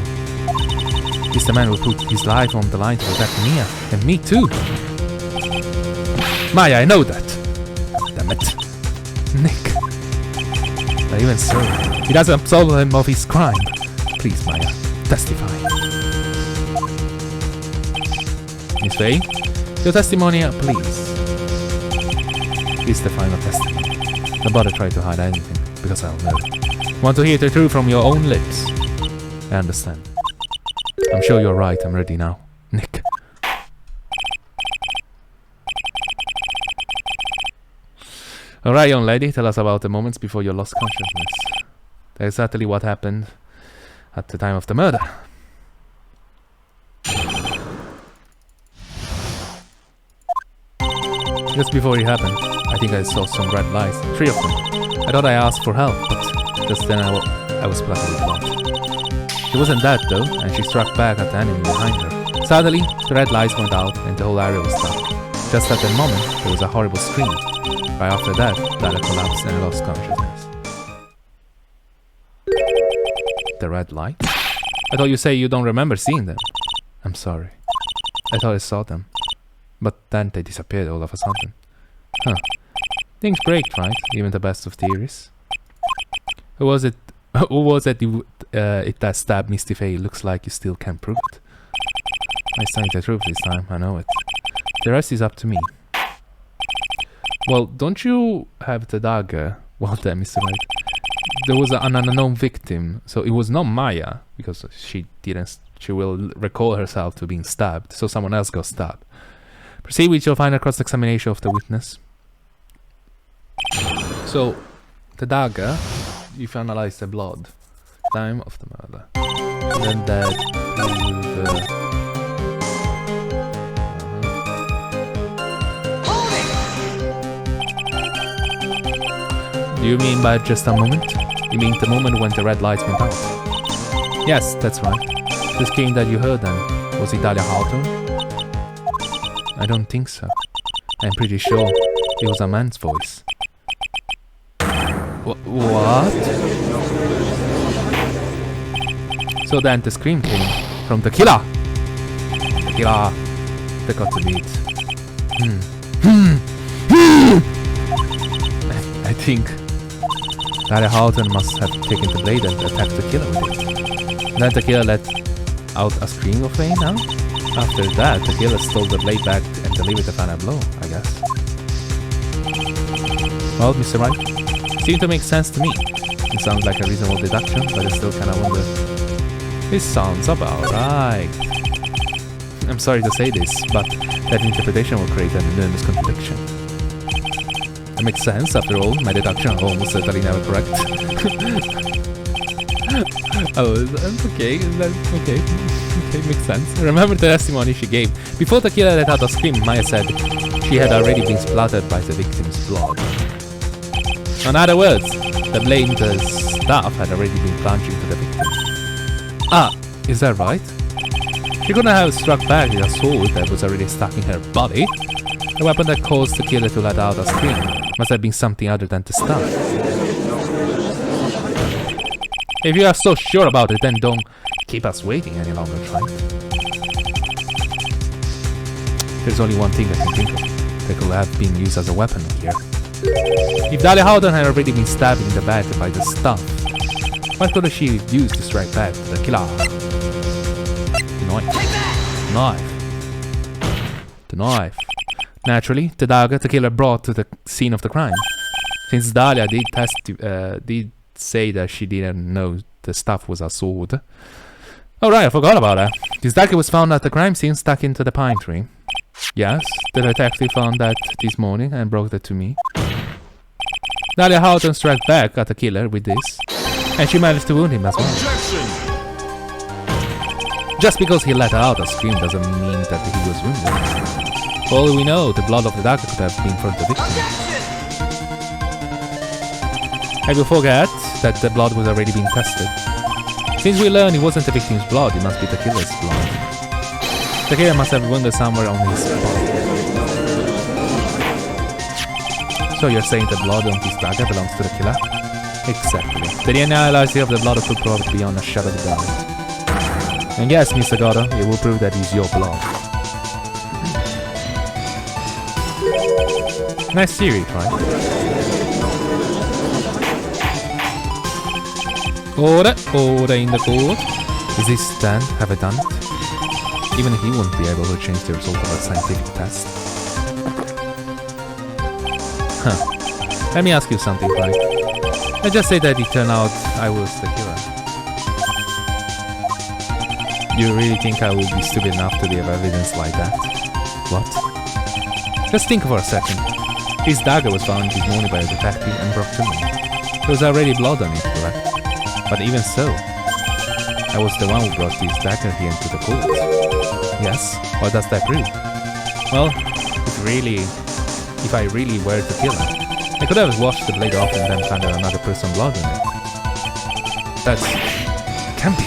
he's the man who put his life on the line to protect Mia, and me too. Maya, I know that. Damn it. Nick. But even so, he doesn't absolve him of his crime. Please, Maya, testify. Miss Fae, your testimony, please. This is the final testimony. Don't bother trying to hide anything, because I'll know. Want to hear the truth from your own lips? I understand. I'm sure you're right, I'm ready now. Nick. Alright, young lady, tell us about the moments before you lost consciousness. Exactly what happened at the time of the murder. Just before it happened, I think I saw some red lights, 3 of them. I thought I asked for help, but just then I was splattered with blood. It wasn't that though, and she struck back at the enemy behind her. Suddenly, the red lights went out and the whole area was dark. Just at that moment, there was a horrible scream. Right after that, Dada collapsed and lost consciousness. The red lights? I thought you say you don't remember seeing them. I'm sorry. I thought I saw them. But then they disappeared all of a sudden. Huh. Things break, right? Even the best of theories. Who was it that stabbed Misty Faye? Looks like you still can't prove it. I saying the truth this time, I know it. The rest is up to me. Well, don't you have the dagger? Well then, Mr. Wright. There was an unknown victim, so it was not Maya, because she will recall herself to being stabbed, so someone else got stabbed. Proceed with your final cross-examination of the witness. So, the dagger, you've analyzed the blood, time of the murder, and then that Do you mean by just a moment? You mean the moment when the red lights went out? Yes, that's right. The scream that you heard then, was it Dahlia Hawthorne? I don't think so. I'm pretty sure it was a man's voice. What? So then the scream came from the killer! The killer that got the beat. I think Dahlia Hawthorne must have taken the blade and attacked the killer with it. Then the killer let out a scream of pain, huh? After that, the killer stole the blade back and delivered the final blow, I guess. Well, Mr. Wright, seemed to make sense to me. It sounds like a reasonable deduction, but I still kinda wonder. This sounds about right. I'm sorry to say this, but that interpretation will create an enormous contradiction. It makes sense, after all, my deduction are almost certainly never correct. Okay, makes sense. Remember the testimony she gave. Before the killer let out a scream, Maya said she had already been splattered by the victim's blood. In other words, the blamed staff had already been plunged into the victim. Ah, is that right? She couldn't have struck back with a sword that was already stuck in her body. The weapon that caused the killer to let out a scream must have been something other than the staff. If you are so sure about it, then don't keep us waiting any longer, right? There's only one thing I can think of that could have been used as a weapon here. If Dahlia Hawthorne had already been stabbed in the back by the staff, what could she use to strike back to the killer? The knife. Naturally, the dagger the killer brought to the scene of the crime. Since Dahlia did say that she didn't know the stuff was a sword. Oh right, I forgot about that. This dagger was found at the crime scene stuck into the pine tree. Yes, the detective found that this morning and brought it to me. Dahlia Hawthorne struck back at the killer with this, and she managed to wound him as well. Objection! Just because he let out a scream doesn't mean that he was wounded. For all we know, the blood of the dagger could have been from the victim. I will forget that the blood was already being tested. Since we learned it wasn't the victim's blood, it must be the killer's blood. The killer must have wounded somewhere on his body. So you're saying the blood on this dagger belongs to the killer? Exactly. The DNA analysis of the blood could prove beyond a shadow of a doubt. And yes, Mr. Goddard, it will prove that it's your blood. Nice theory, right? Order in the court. Is this stand? Have I done it? Even he won't be able to change the result of a scientific test. Huh. Let me ask you something, right? Let's just say that it turned out I was the killer. You really think I would be stupid enough to leave evidence like that? What? Just think for a second. His dagger was found this morning by a detective and brought to me. There was already blood on it, correct? But even so, I was the one who brought this dagger here into the court. Yes? What does that prove? Well, if I really were the killer, I could have washed the blade off and then found another person's blood on it. Can't be.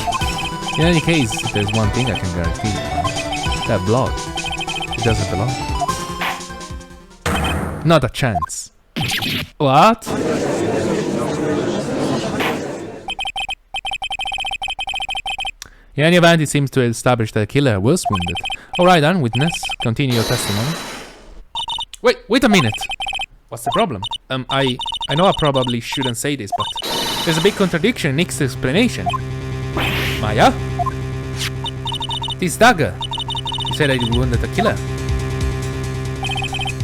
In any case, there's one thing I can guarantee. That blood, it doesn't belong. Not a chance. What? In any event, it seems to establish that the killer was wounded. Alright then, witness, continue your testimony. Wait a minute! What's the problem? I know I probably shouldn't say this, but there's a big contradiction in Nick's explanation. Maya? This dagger. You said that you wounded the killer.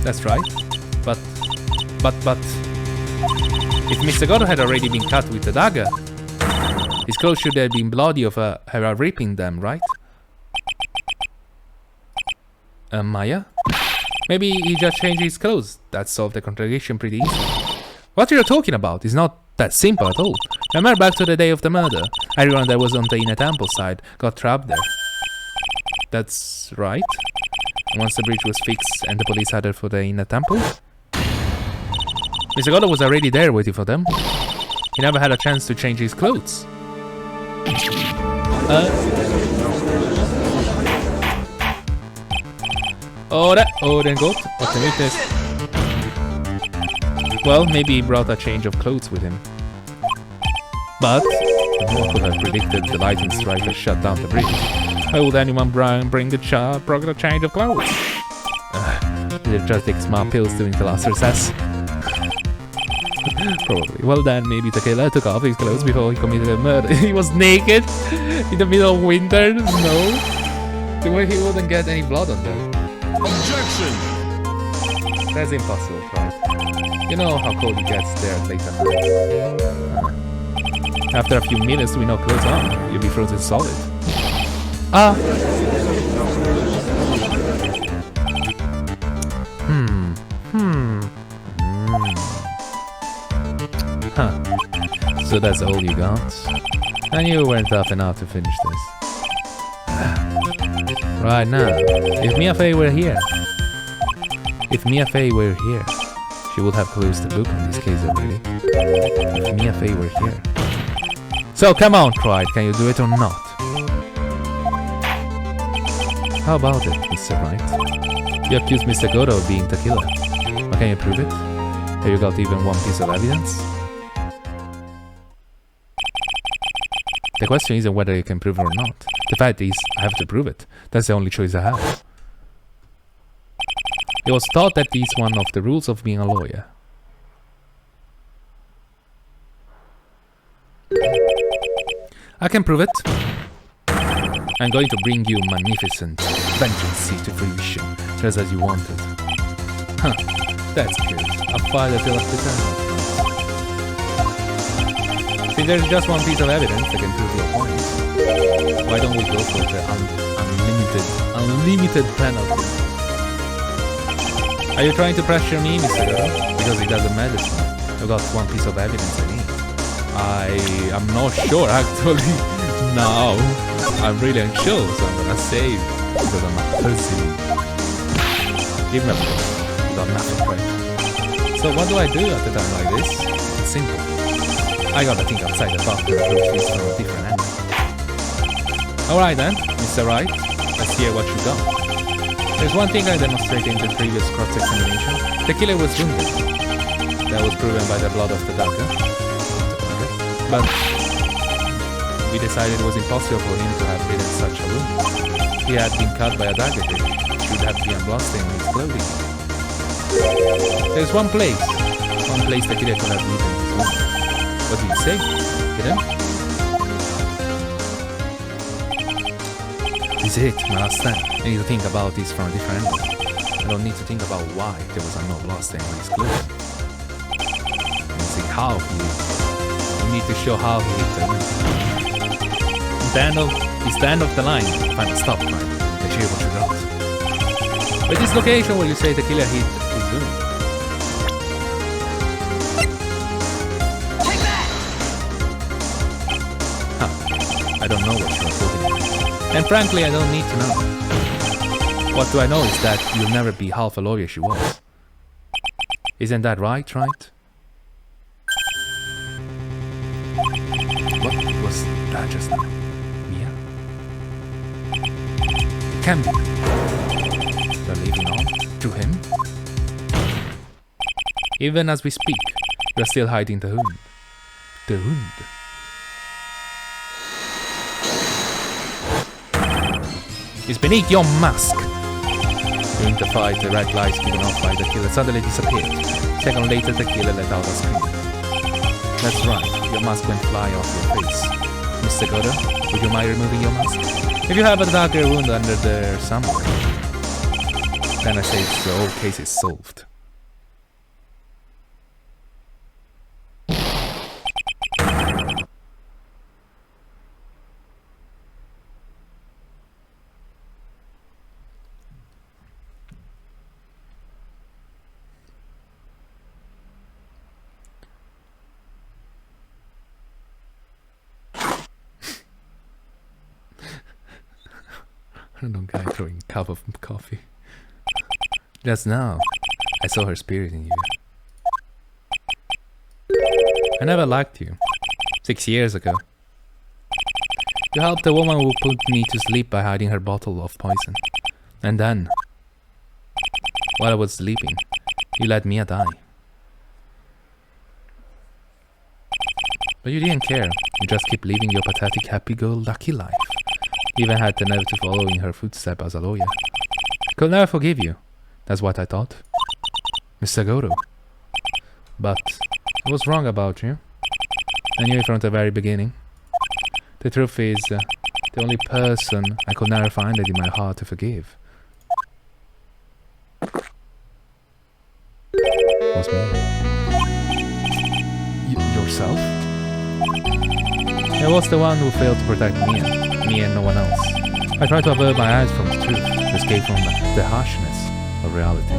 That's right. But... If Mr. Godo had already been cut with the dagger, his clothes should have been bloody of her ripping them, right? Maya? Maybe he just changed his clothes. That solved the contradiction pretty easily. What are you talking about? It's not that simple at all. Remember back to the day of the murder. Everyone that was on the inner temple side got trapped there. That's right. Once the bridge was fixed and the police headed for the inner temple, Mr. Godo was already there waiting for them. He never had a chance to change his clothes. Den gott. Well, maybe he brought a change of clothes with him. But no one could have predicted the lightning strike that shut down the bridge. Why would anyone bring a change of clothes? It just takes smart pills during the last recess. Probably. Well then, maybe the killer took off his clothes before he committed a murder. He was naked in the middle of winter. No. The way he wouldn't get any blood on them. Objection! That's impossible, right? You know how cold it gets there late at night. After a few minutes with no clothes on, you'll be frozen solid. So that's all you got? I knew you weren't tough enough to finish this. Right now, if Mia Fey were here, she would have closed the book on this case already. If Mia Fey were here. So come on, Clyde, can you do it or not? How about it, Mr. Wright? You accused Mr. Godo of being the killer. But can you prove it? Have you got even one piece of evidence? The question isn't whether you can prove it or not. The fact is, I have to prove it. That's the only choice I have. It was thought that is one of the rules of being a lawyer. I can prove it. I'm going to bring you magnificent vengeance to fruition, just as you wanted. Huh, that's good. I'll file a bill of return. Since there's just one piece of evidence that can prove your point, why don't we go for the unlimited penalty? Are you trying to pressure me, Mr. Godo? Because it doesn't matter to me. I've got one piece of evidence I need. I'm not sure actually. No, I'm really unsure, so I'm gonna save because I'm a pussy. Give me a break. You got nothing right. So what do I do at a time like this? It's simple. I gotta think outside the box and approach this from a different angle. Alright then, Mr. Wright, let's hear what you got. There's one thing I demonstrated in the previous cross-examination. The killer was wounded. That was proven by the blood of the dagger. But we decided it was impossible for him to have hidden such a wound. He had been cut by a dagger blade. Should have been bloodstained on his clothing. There's one place the killer could have hidden his wound. What do you say? Hidden? This is it, my last stand. I need to think about this from a different angle. I don't need to think about why there was no blood stain on his clothes. And see how he... You need to show how he hit them. Daniel, It's the end of the line. Final stop, right? Achieve what you got. But this location where you say the killer hit is doing. Huh. I don't know what you're talking about. And frankly, I don't need to know. What do I know is that you'll never be half a lawyer she was. Isn't that right? What was that just now? Mia? It can be. You're leaving on to him? Even as we speak, you're still hiding the Hund. The Hund. It's beneath your mask. During the fight, the red lights given off by the killer suddenly disappeared. Second later, the killer let out a scream. That's right, your mask went fly off your face. Mr. Godo, would you mind removing your mask? If you have a darker wound under there somewhere, then I say the whole case is solved. Random guy throwing a cup of coffee. Just now, I saw her spirit in you. I never liked you. 6 years ago. You helped the woman who put me to sleep by hiding her bottle of poison. And then, while I was sleeping, you let Mia die. But you didn't care. You just keep living your pathetic happy-go-lucky life. You even had the nerve to follow in her footsteps as a lawyer. Could never forgive you. That's what I thought. Mr. Godo. But I was wrong about you. I knew it from the very beginning. The truth is, the only person I could never find it in my heart to forgive was me. Yourself? I was the one who failed to protect me and no one else. I tried to avert my eyes from the truth, to escape from the harshness of reality.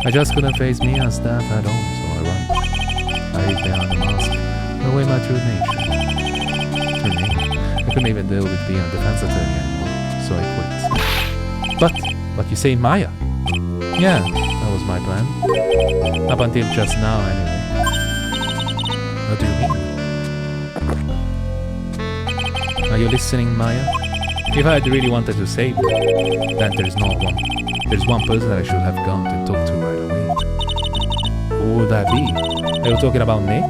I just couldn't face Mia's death head on, so I ran. I hid behind the mask, away my true nature. I couldn't even deal with being a defense attorney anymore, so I quit. But you say Maya? Yeah, that was my plan. Up until just now, anyway. What do you mean? Are you listening, Maya? If I had really wanted to save you, then there's one person that I should have gone to talk to right away. Who would that be? Are you talking about Nick?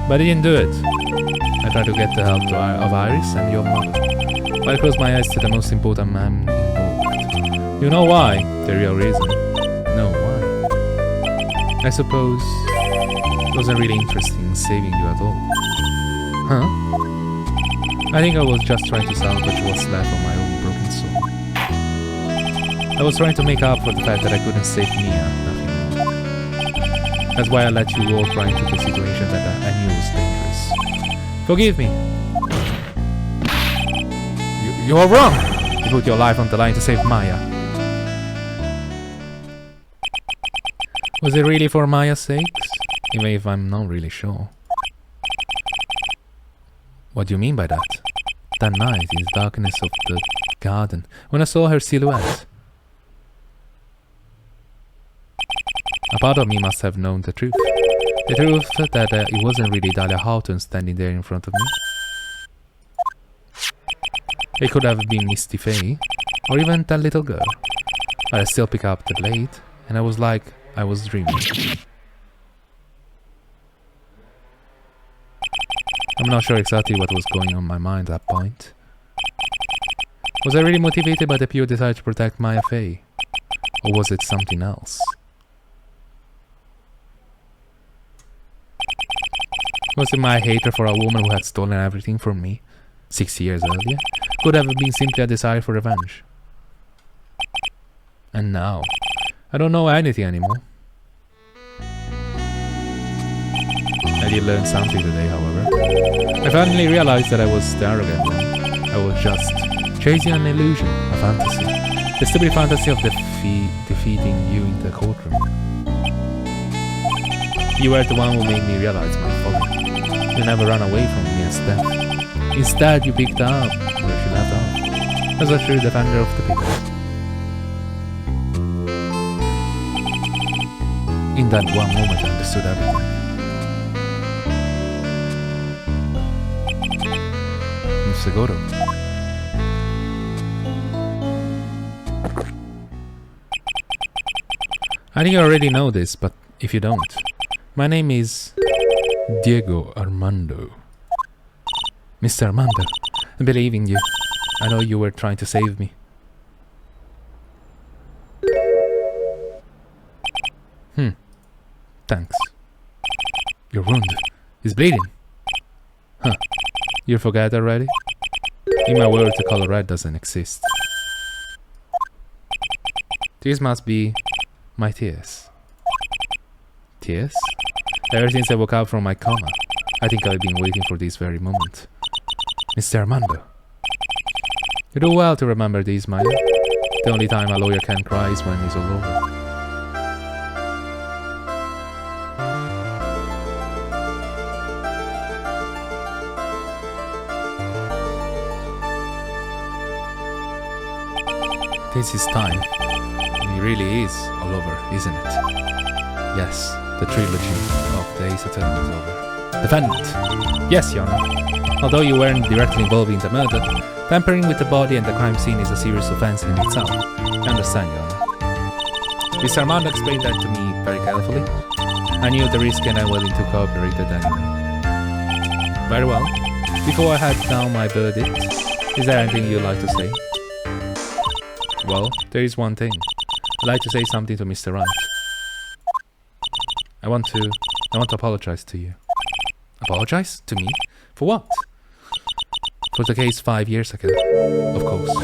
But I didn't do it. I tried to get the help of Iris and your mother. But I closed my eyes to the most important man involved. You know why? The real reason. No, why? I suppose it wasn't really interesting in saving you at all. Huh? I think I was just trying to salvage what's left of my own broken soul. I was trying to make up for the fact that I couldn't save Mia, nothing more. That's why I let you walk right into the situation that I knew was dangerous. Forgive me. You are wrong! You put your life on the line to save Maya. Was it really for Maya's sake? Even if I'm not really sure. What do you mean by that? That night, in the darkness of the garden, when I saw her silhouette. A part of me must have known the truth. The truth that it wasn't really Dahlia Houghton standing there in front of me. It could have been Misty Faye, or even that little girl. But I still pick up the blade, and I was like I was dreaming. I'm not sure exactly what was going on in my mind at that point. Was I really motivated by the pure desire to protect Maya Faye? Or was it something else? Was it my hatred for a woman who had stolen everything from me 6 years earlier? Could have been simply a desire for revenge. And now, I don't know anything anymore. I did learn something today, however. I finally realized that I was the arrogant one. I I was just chasing an illusion, a fantasy. The stupid fantasy of defeating you in the courtroom. You were the one who made me realize my folly. You never ran away from me as death. Instead, you picked up where she left off, as a true defender of the people. In that one moment, I understood everything. Seguro. I think you already know this, but if you don't, my name is Diego Armando. Mr. Armando, I believe in you. I know you were trying to save me. Thanks. Your wound is bleeding. Huh. You forgot already? In my world, the color red doesn't exist. These must be my tears. Tears? Ever since I woke up from my coma, I think I've been waiting for this very moment. Mr. Armando. You do well to remember these, Maya. The only time a lawyer can cry is when it's all over. This is time. It really is all over, isn't it? Yes, the trilogy of the Ace Attorney is over. Defendant. Yes, Your Honor. Although you weren't directly involved in the murder, tampering with the body and the crime scene is a serious offense in itself. I understand, Your Honor. Mr. Armando explained that to me very carefully. I knew the risk and I'm willing to cooperate anyway. Very well. Before I head down my verdict, is there anything you'd like to say? Well, there is one thing. I'd like to say something to Mr. Wright. I want to apologize to you. Apologize? To me? For what? For the case 5 years ago, of course.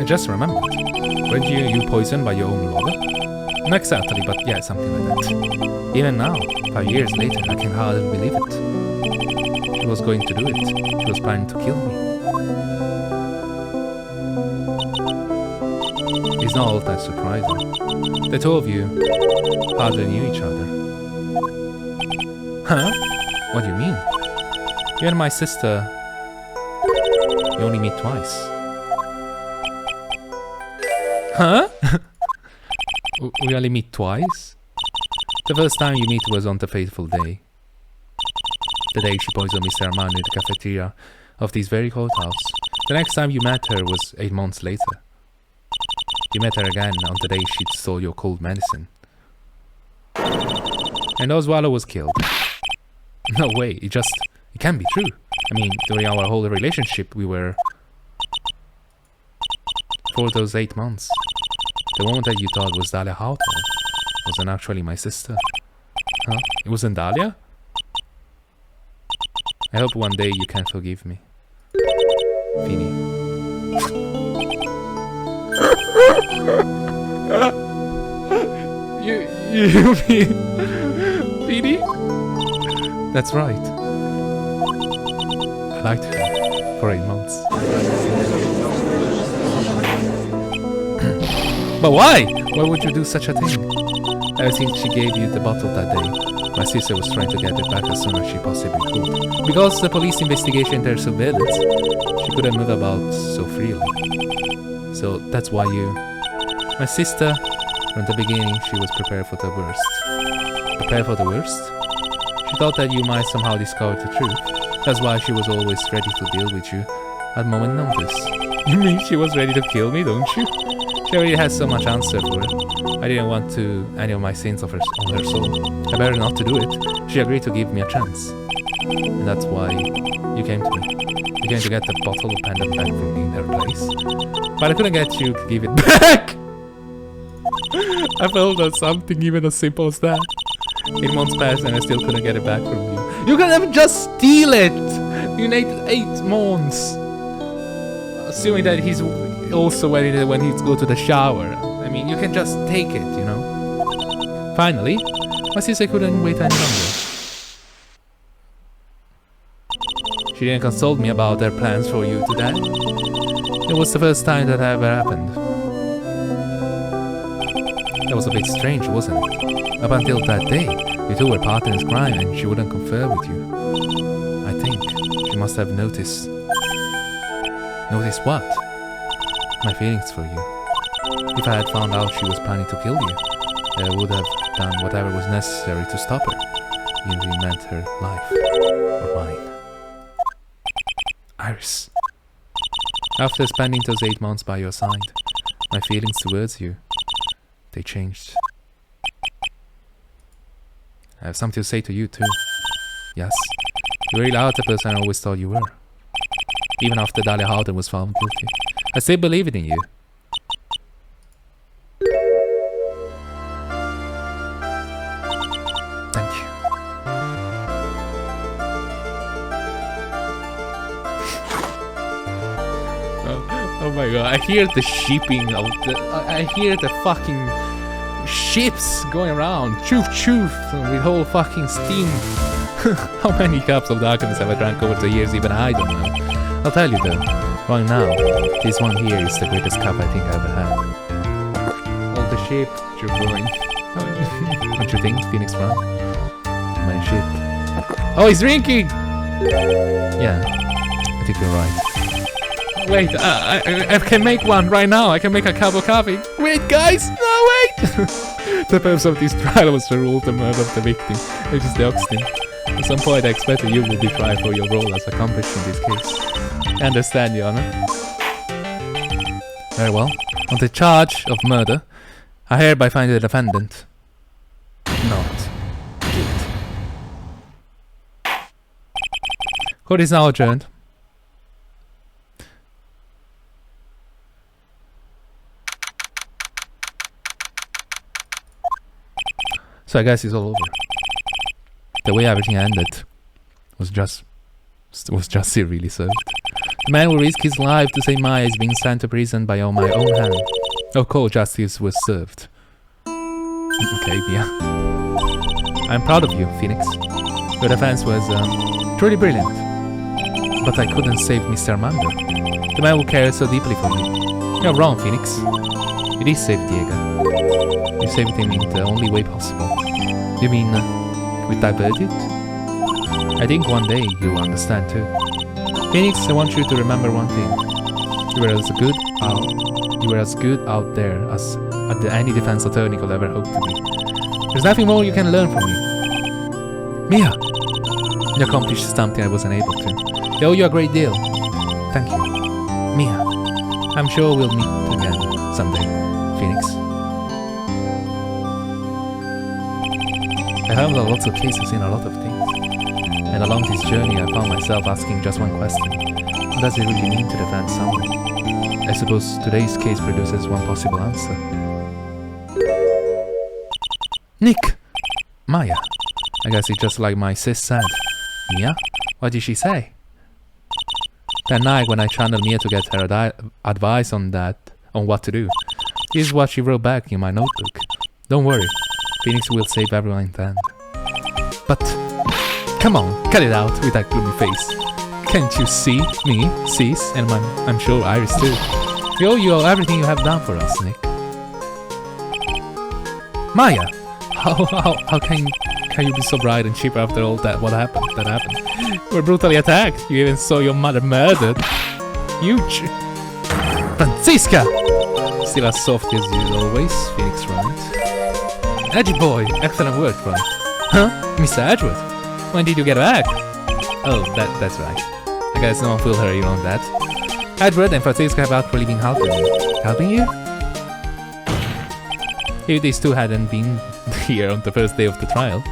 I just remembered. Weren't you poisoned by your own lawyer? Not exactly, but yeah, something like that. Even now, 5 years later, I can hardly believe it. She was going to do it. She was planning to kill me. It's not all that surprising. The two of you hardly knew each other. Huh? What do you mean? You and my sister, you only meet twice. Huh? We only meet twice? The first time you meet was on the fateful day. The day she poisoned Mr. Armando in the cafeteria of this very courthouse. The next time you met her was 8 months later. You met her again on the day she stole your cold medicine. And Oswaldo was killed. No way, it can't be true. I mean, during our whole relationship we were... For those 8 months. The woman that you thought was Dahlia Hawthorne wasn't actually my sister. Huh? It wasn't Dahlia? I hope one day you can forgive me. Fini. You mean... Fini? That's right. I liked her for 8 months. But why? Why would you do such a thing? Ever since she gave you the bottle that day, my sister was trying to get it back as soon as she possibly could. Because the police investigation and their surveillance, she couldn't move about so freely. So that's why you... My sister, from the beginning, she was prepared for the worst. Prepared for the worst? She thought that you might somehow discover the truth. That's why she was always ready to deal with you at moment notice. You mean she was ready to kill me, don't you? She already has so much answer for it. I didn't want to any of my sins on her soul. I better not to do it. She agreed to give me a chance. And that's why you came to me. You came to get the bottle of pendant back from me in her place. But I couldn't get you to give it back! I felt that something even as simple as that. 8 months passed and I still couldn't get it back from you. You could have just steal it! You needed 8 months. Assuming that he's also ready when he go to the shower. I mean, you can just take it, you know? Finally, my sister couldn't wait any longer. She didn't consult me about their plans for you today. It was the first time that ever happened. That was a bit strange, wasn't it? Up until that day, you two were partners in crime and she wouldn't confer with you. I think she must have noticed. Noticed what? My feelings for you. If I had found out she was planning to kill you, I would have done whatever was necessary to stop her, even if it meant her life or mine. Iris. After spending those 8 months by your side, my feelings towards you, they changed. I have something to say to you too. Yes, you really are the person I always thought you were. Even after Dahlia Houghton was found guilty, I still believed in you. Thank you. Oh my god, I hear the shipping of the... I hear the fucking ships going around. Choof choof, with whole fucking steam. How many cups of darkness have I drank over the years? Even I don't know. I'll tell you though, right now, this one here is the greatest cup I think I ever had. All the ship you're going. Don't you think, Phoenix Wright? My ship. Oh, he's drinking! Yeah, I think you're right. Wait, I can make one right now. I can make a cup of coffee. Wait, guys! No, wait! The purpose of this trial was to rule the murder of the victim, which is the Oxton. At some point, I expect that you will be tried for your role as accomplice in this case. I understand, Your Honor. Very well. On the charge of murder, I hereby find the defendant not guilty. Court is now adjourned. So I guess it's all over. The way everything ended was just really served. The man will risk his life to say Maya is being sent to prison by my own hand. Of course, justice was served. Okay, yeah. I'm proud of you, Phoenix. Your defense was truly brilliant. But I couldn't save Mr. Armando. The man who cared so deeply for me. You're wrong, Phoenix. You did save Diego. You saved him in the only way possible. You mean with that verdict? I think one day you'll understand too. Phoenix, I want you to remember one thing. You were as good out there as any defense attorney could ever hope to be. There's nothing more you can learn from me. Mia! You accomplished something I wasn't able to. I owe you a great deal. Thank you. Mia. I'm sure we'll meet again someday, Phoenix. I handled lots of cases in a lot of things. And along this journey I found myself asking just one question. What does it really mean to defend someone? I suppose today's case produces one possible answer. Nick! Maya. I guess it's just like my sis said. Mia? What did she say? That night when I channeled Mia to get her advice on what to do. Here's what she wrote back in my notebook. Don't worry. Phoenix will save everyone in the end. But... come on, cut it out with that gloomy face. Can't you see me, sis, and I'm sure Iris too. We owe you everything you have done for us, Nick. Maya! How can you be so bright and cheap after all that happened? You were brutally attacked. You even saw your mother murdered. Huge. Francisca! Still as soft as you always, Phoenix Wright. Edgy boy, excellent work, Wright. Huh? Mr. Edgeworth? When did you get back? Oh, that's right. I guess no one fooled her even on that. Edward and Francisca have actually been helping me. Helping you? If these two hadn't been here on the first day of the trial,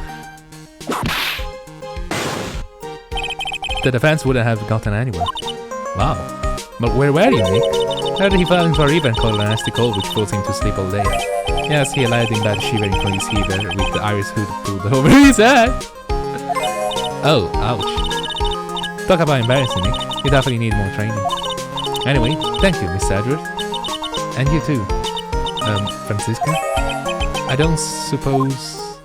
the defense wouldn't have gotten anywhere. Wow. But where were you, Nick? I heard he fell into a river and caught a nasty cold which forced him to sleep all day. Yes, he lied in bed shivering from his fever with the Irish hood pulled over his head. Oh, ouch. Talk about embarrassing, Nick. You definitely need more training. Anyway, thank you, Mr. Edward. And you too. Francisca? I I don't suppose...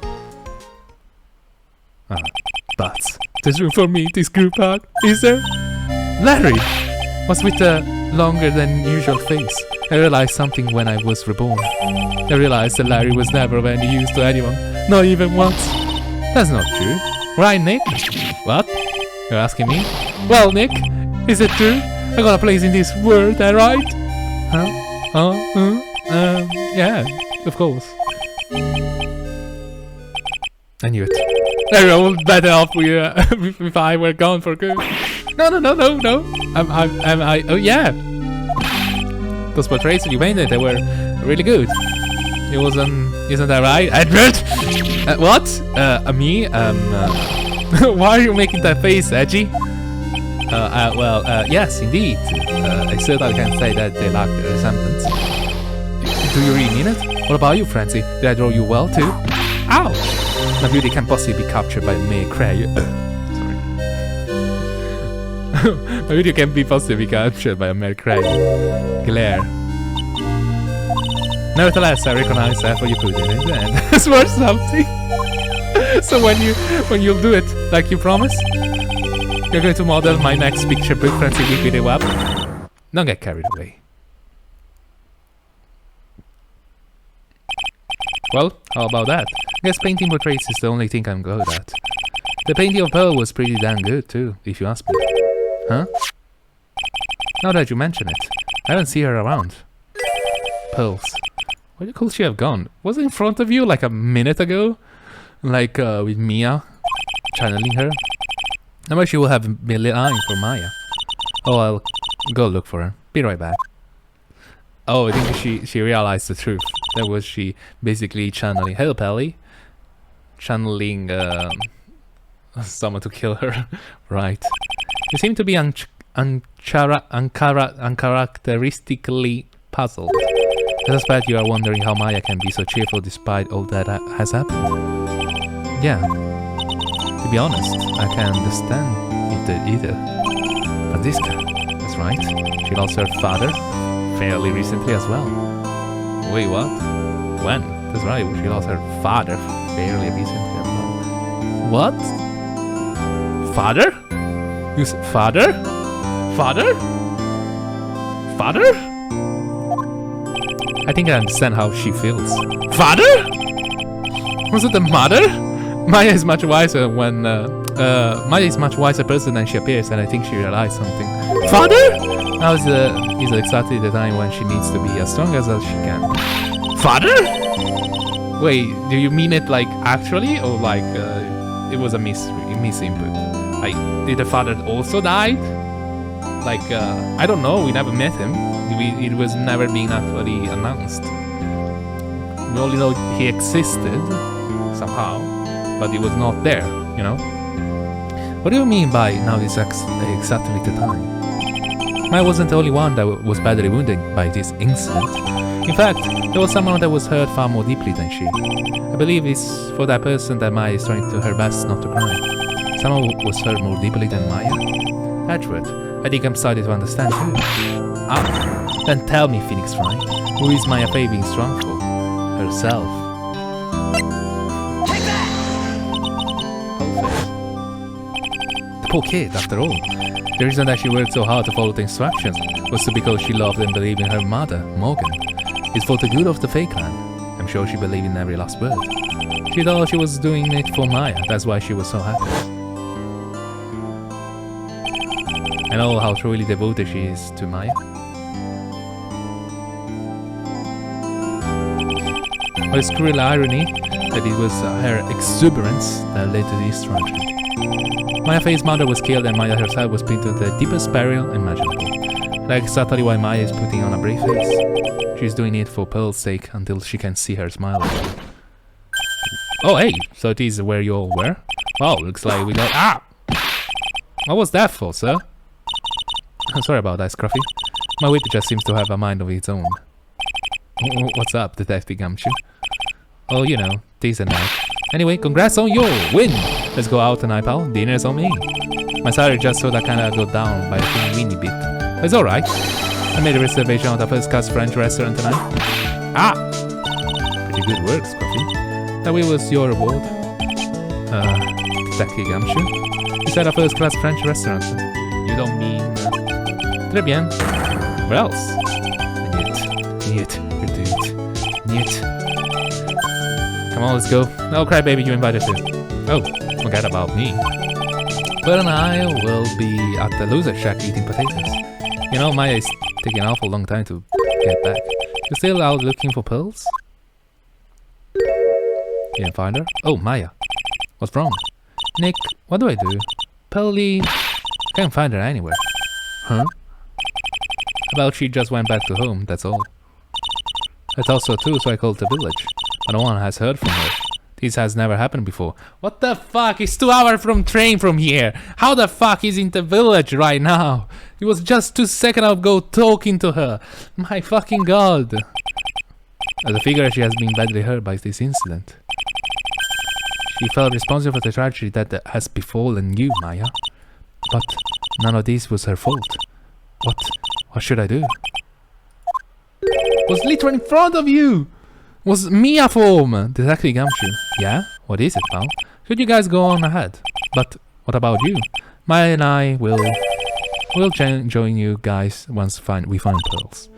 but there's room for me in this group hug, is there? Larry was with a longer than usual face. I realized something when I was reborn. I realized that Larry was never of any use to anyone, not even once. That's not true. Right, Nick? What? You're asking me? Well, Nick, is it true? I got a place in this world, right? Huh? Yeah, of course. I knew it. Everyone would better off if I were gone for good. No. Oh yeah. Those portraits you painted, they were really good. It wasn't, isn't that right, Edward? What? Me? Why are you making that face, Edgy? Yes, indeed. I certainly can say that they lack the resemblance. Do you really mean it? What about you, Francie? Did I draw you well too? Ow! My beauty can't possibly be captured by a mere crayon. Sorry. My beauty can't be possibly captured by a mere crayon. Glare. Nevertheless, I recognize the effort you put in it, and it's worth something. So when you'll do it like you promised, you're going to model my next picture book, Francie, with it up. Don't get carried away. Well, how about that? I guess painting portraits is the only thing I'm good at. The painting of Pearl was pretty damn good too, if you ask me. Huh? Now that you mention it, I haven't seen her around. Pearls. Where could she have gone? Was it in front of you like a minute ago? Like with Mia, channeling her? I bet she will have been eyeing for Maya. Oh, I'll go look for her. Be right back. Oh, I think she realized the truth. That was she basically channeling. Hello, Pelly. Channeling someone to kill her. Right. You seem to be uncharacteristically puzzled. I suspect you are wondering how Maya can be so cheerful despite all that has happened. Yeah. To be honest, I can't understand it either. Franziska, that's right. She lost her father fairly recently as well. Wait, what? When? That's right, she lost her father fairly recently as well. What? Father? You said father? Father? Father? I think I understand how she feels. Father? Was it the mother? Maya is much wiser when Maya is much wiser person than she appears, and I think she realized something. Father? Now is exactly the time when she needs to be as strong as she can. Father? Wait, do you mean it like actually, or like it was a misinput? Like, did the father also die? Like, I don't know. We never met him. It was never being actually announced. We only know he existed somehow, but he was not there. You know. What do you mean by now is exactly the time? I wasn't the only one that was badly wounded by this incident. In fact, there was someone that was hurt far more deeply than she. I believe it's for that person that Maya is trying to her best not to cry. Someone was hurt more deeply than Maya? Edward, I think I'm starting to understand too. Ah, then tell me, Phoenix Wright, who is Maya Fey being strong for? Herself. Take that! Perfect. The poor kid, after all. The reason that she worked so hard to follow the instructions was because she loved and believed in her mother, Morgan. It's for the good of the Fae clan. I'm sure she believed in every last word. She thought she was doing it for Maya, that's why she was so happy. I know how truly devoted she is to Maya. But it's cruel irony that it was her exuberance that led to this tragedy. Maya Fey's mother was killed and Maya herself was put to the deepest peril imaginable. That's exactly why Maya is putting on a brave face. She's doing it for Pearl's sake until she can see her smile again. Oh hey, so this is where you all were? Wow, looks like we got... Ah! What was that for, sir? I'm sorry about that, Scruffy. My whip just seems to have a mind of its own. What's up, Detective Gumshoe? Oh, you know, this and that. Anyway, congrats on your win! Let's go out tonight, pal. Dinner's on me. My salary just sort of kinda got down by a teeny bit. But it's alright. I made a reservation at the first class French restaurant tonight. Ah! Pretty Very good work, Scruffy. That was your reward. Tacky Gumshoe. You said a first-class French restaurant. You don't mean... Très bien. Where else? Niet. You do it. Niet. Come on, let's go. Oh, crap, baby, you invited too. Oh, forget about me. But and I will be at the loser shack eating potatoes. You know, Maya is taking an awful long time to get back. You still out looking for pearls? You didn't find her? Oh, Maya. What's wrong? Nick, what do I do? Pearly... Can't find her anywhere. Huh? About she just went back to home, that's all. I thought so too, so I called the village. But no one has heard from her. This has never happened before. What the fuck? It's 2 hours from train from here. How the fuck is in the village right now? It was just 2 seconds ago talking to her. My fucking god. As a figure, she has been badly hurt by this incident. She felt responsible for the tragedy that has befallen you, Maya. But none of this was her fault. What should I do? Was literally in front of you! Was Mia form? Detective Gumshoe. Yeah? What is it, pal? Should you guys go on ahead? But what about you? Maya and I will join you guys once we find pearls.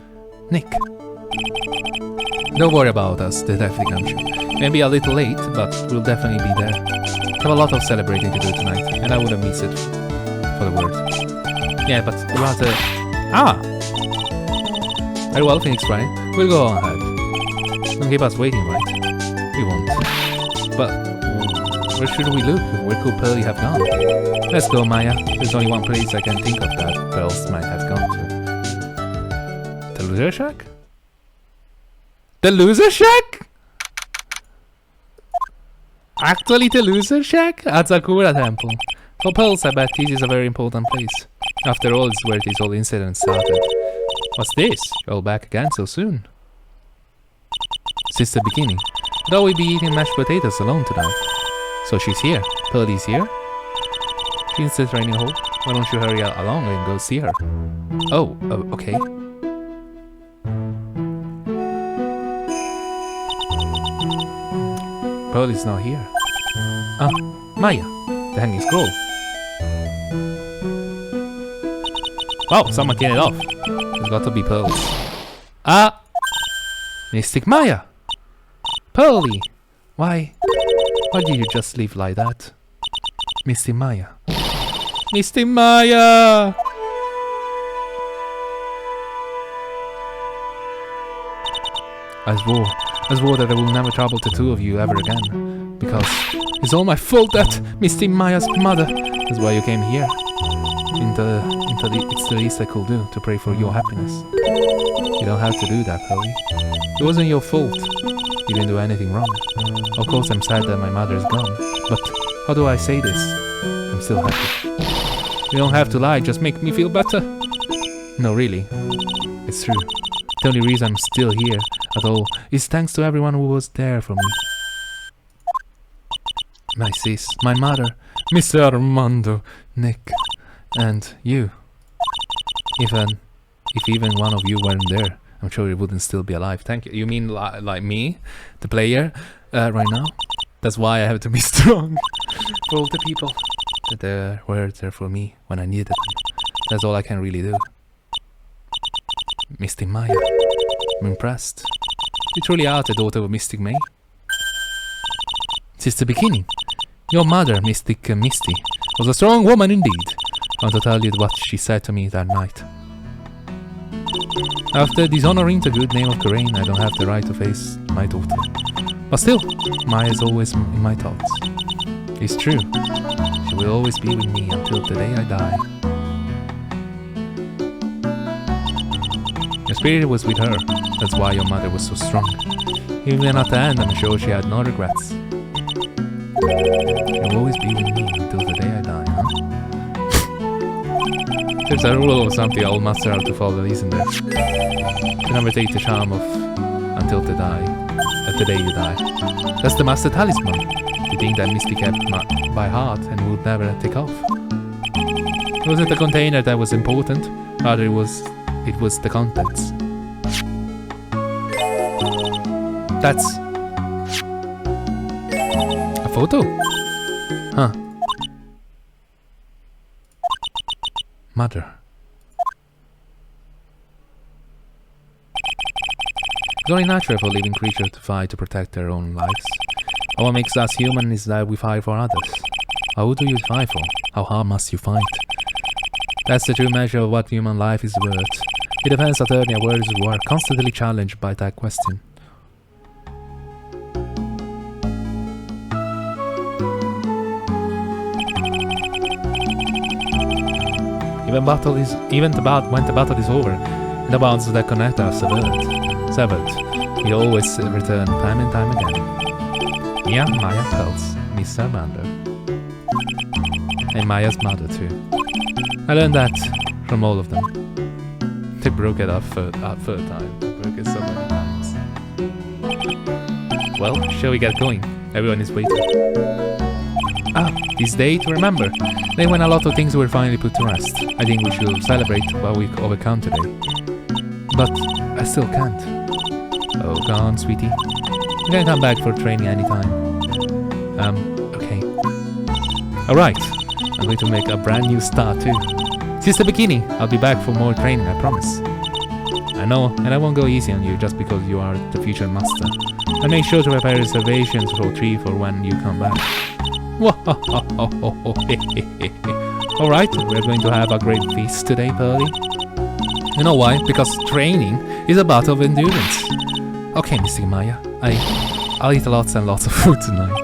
Nick. Don't worry about us, Detective Gumshoe. Maybe a little late, but we'll definitely be there. Have a lot of celebrating to do tonight, and I wouldn't miss it for the world. Yeah, but you have to... Ah! Very well, Phoenix Wright. We'll go on ahead. Don't keep us waiting, right? We won't. But where should we look? Where could Pearly have gone? Let's go, Maya. There's only one place I can think of that pearls might have gone to. The loser shack? The loser shack? Actually, the loser shack? At Sakura Temple. For pearls, I bet this is a very important place. After all, it's where this whole incident started. What's this? You're all back again so soon. Since the beginning. Thought we'd be eating mashed potatoes alone tonight. So she's here. Pearly's here? She's in the training hall. Why don't you hurry along and go see her? Oh, okay. Pearly's not here. Ah, Maya, the hanging scroll. Wow, someone get it off. There's got to be pearls. Ah! Mystic Maya! Pearly! Why did you just leave like that? Mystic Maya. Mystic Maya! I swore that I will never trouble the two of you ever again. Because it's all my fault that Mystic Maya's mother. That's why you came here. It's the least I could do to pray for your happiness. You don't have to do that, Pearly. It wasn't your fault. You didn't do anything wrong. Of course I'm sad that my mother is gone, but how do I say this? I'm still happy. You don't have to lie, just make me feel better. No, really. It's true. The only reason I'm still here at all is thanks to everyone who was there for me. My sis, my mother, Mr. Armando, Nick, and you. If even one of you weren't there, I'm sure you wouldn't still be alive. Thank you. You mean like me, the player, right now? That's why I have to be strong for all the people that were there for me when I needed them. That's all I can really do. Mystic Maya, I'm impressed. You truly are the daughter of Mystic May. Since the beginning, your mother, Mystic Misty, was a strong woman indeed. I want to tell you what she said to me that night. After dishonoring the good name of Karain, I don't have the right to face my daughter. But still, Maya is always in my thoughts. It's true. She will always be with me until the day I die. Your spirit was with her. That's why your mother was so strong. Even at the end, I'm sure she had no regrets. You'll always be with me until the day I die, huh? There's a rule or something all master have to follow, isn't there? You never take the charm of until the day you die. That's the master talisman. The thing that Misty kept by heart and would never take off. It wasn't the container that was important, rather it was the contents. That's photo? Huh. Mother. It's only natural for living creatures to fight to protect their own lives. But what makes us human is that we fight for others. Who do you fight for? How hard must you fight? That's the true measure of what human life is worth. The defense attorney and lawyers were constantly challenged by that question. When the battle is over, and the bonds that connect are severed, we always return time and time again. Mia, Maya tells Mr. Amanda. And Maya's mother too. I learned that from all of them. They broke it up third time. They broke it so many times. Well, shall we get going? Everyone is waiting. This day to remember. Day when a lot of things were finally put to rest. I think we should celebrate what we overcome today. But I still can't. Oh, go on, sweetie. You can come back for training anytime. Okay. Alright. I'm going to make a brand new start too. Since the beginning, I'll be back for more training, I promise. I know, and I won't go easy on you just because you are the future master. I'll make sure to prepare reservations for 3 for when you come back. Alright, we're going to have a great feast today, Pearly. You know why? Because training is a battle of endurance. Okay, Mystic Maya, I'll eat lots and lots of food tonight.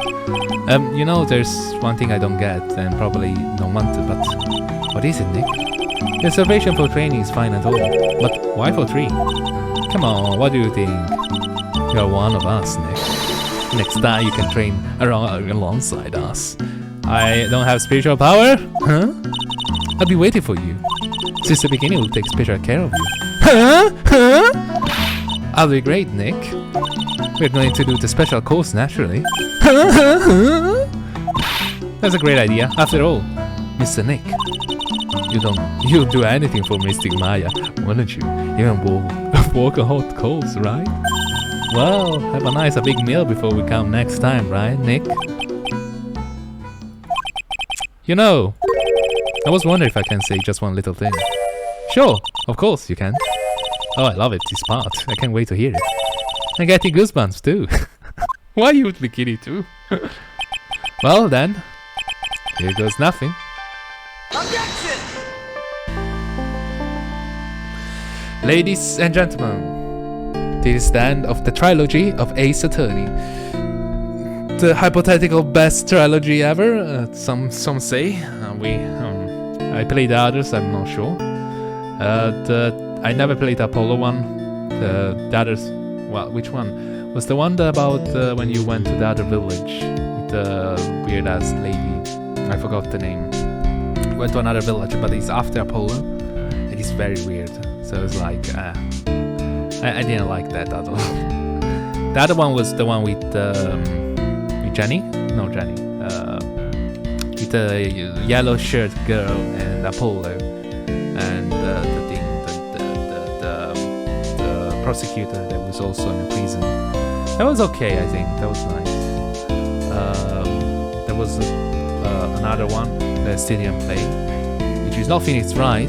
You know, there's one thing I don't get, and probably don't want to, but what is it, Nick? The reservation for training is fine and all, but why for 3? Come on, what do you think? You're one of us, Nick. Next time you can train alongside us. I don't have spiritual power? Huh? I'll be waiting for you. Since the beginning, we'll take special care of you. Huh? Huh? I'll be great, Nick. We're going to do the special course naturally. That's a great idea. After all, Mr. Nick, you'd do anything for Mystic Maya, wouldn't you? Even walk a hot course, right? Well, have a nice big meal before we come next time, right, Nick? You know, I was wondering if I can say just one little thing. Sure, of course you can. Oh, I love it, this part. I can't wait to hear it. I'm getting goosebumps too. Why you with bikini too? Well then, here goes nothing. Objection! Ladies and gentlemen, this is the end of the trilogy of Ace Attorney. The hypothetical best trilogy ever, some say. I played the others, I'm not sure. I never played the Apollo one. The others, well, which one? Was the one about when you went to the other village with the weird ass lady? I forgot the name. Went to another village, but it's after Apollo. It is very weird. So it's like, I didn't like that at all. The other one was the one with Jenny? No, Jenny. With the yellow shirt girl and Apollo, and the prosecutor that was also in prison. That was okay, I think. That was nice. There was another one that I still didn't play, which is not Phoenix Wright.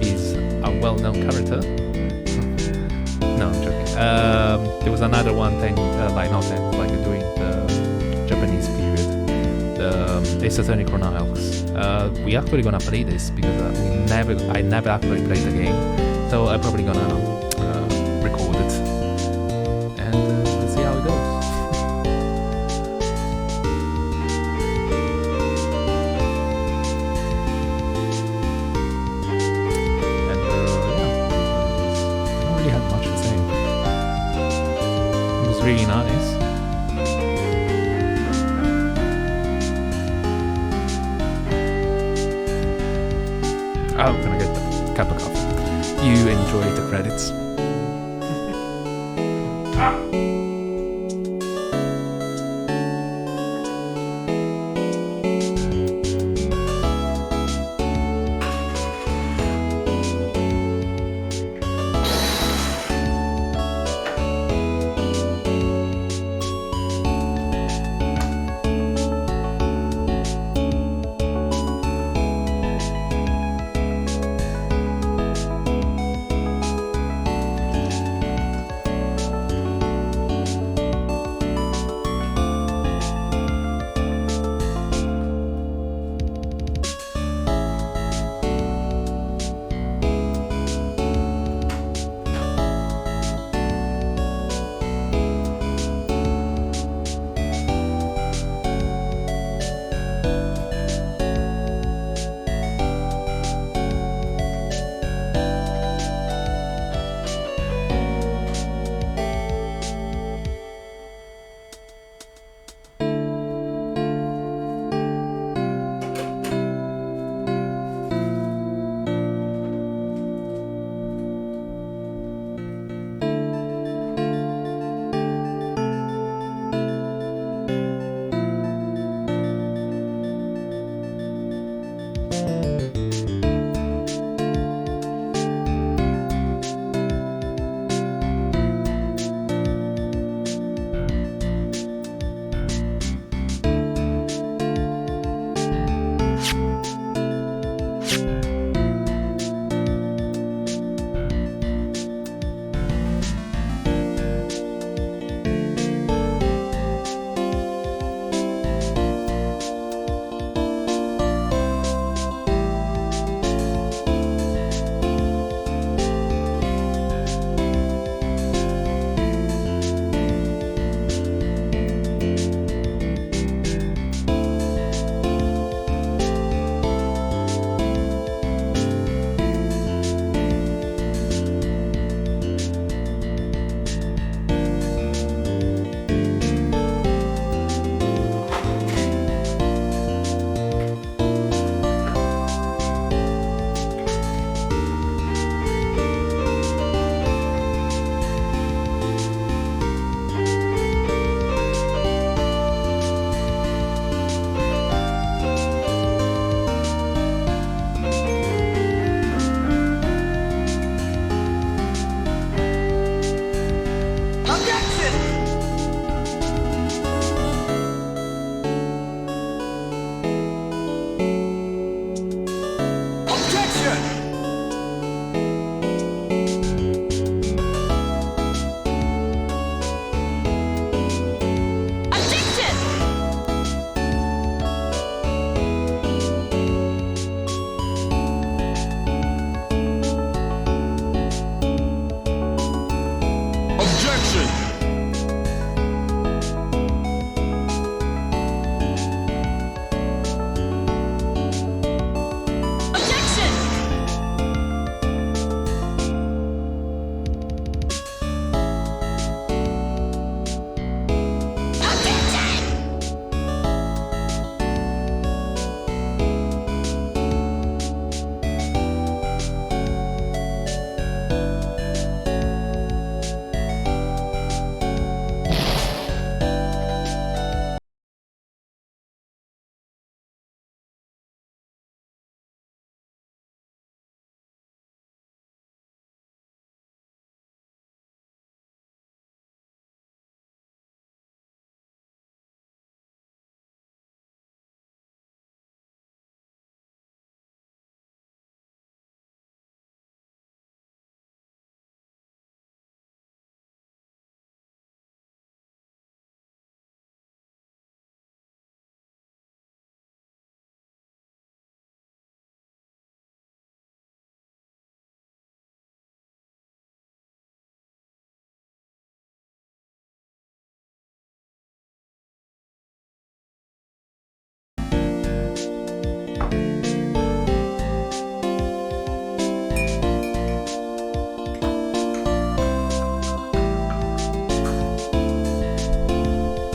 He's a well-known character. No, I'm joking. There was another one during the Japanese period, the Ace Attorney Chronicles. We actually gonna play this because I never actually played the game, so I'm probably gonna record it and we'll see how it goes. And I don't really have much to say. It was really nice. I'm gonna get the cup of coffee. You enjoy the credits.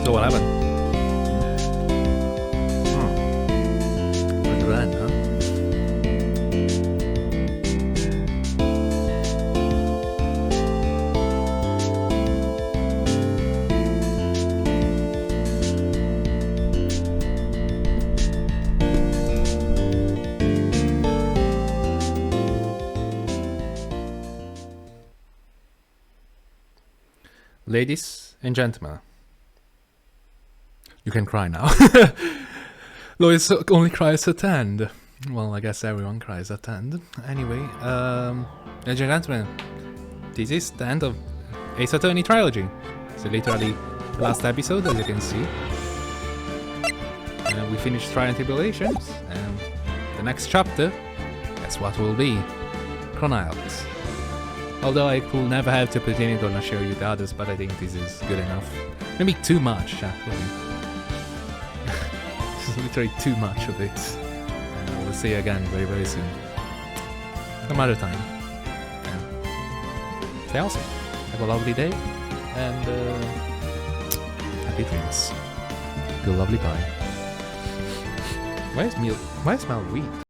So what happened? Where did it end, huh? Ladies and gentlemen, you can cry now. Lawyers only cries at the end. Well, I guess everyone cries at the end. Anyway, ladies and gentlemen, this is the end of Ace Attorney Trilogy. So literally the last episode, as you can see. We finished Trial and Tribulations, and the next chapter, that's what will be Turnabout. Although I could never have the opportunity to show you the others, but I think this is good enough. Maybe too much, actually. This is literally too much of it. And we'll see you again very, very soon. Some other time. Yeah. Stay awesome. Have a lovely day. And happy dreams. Good lovely bye. Why smell weed?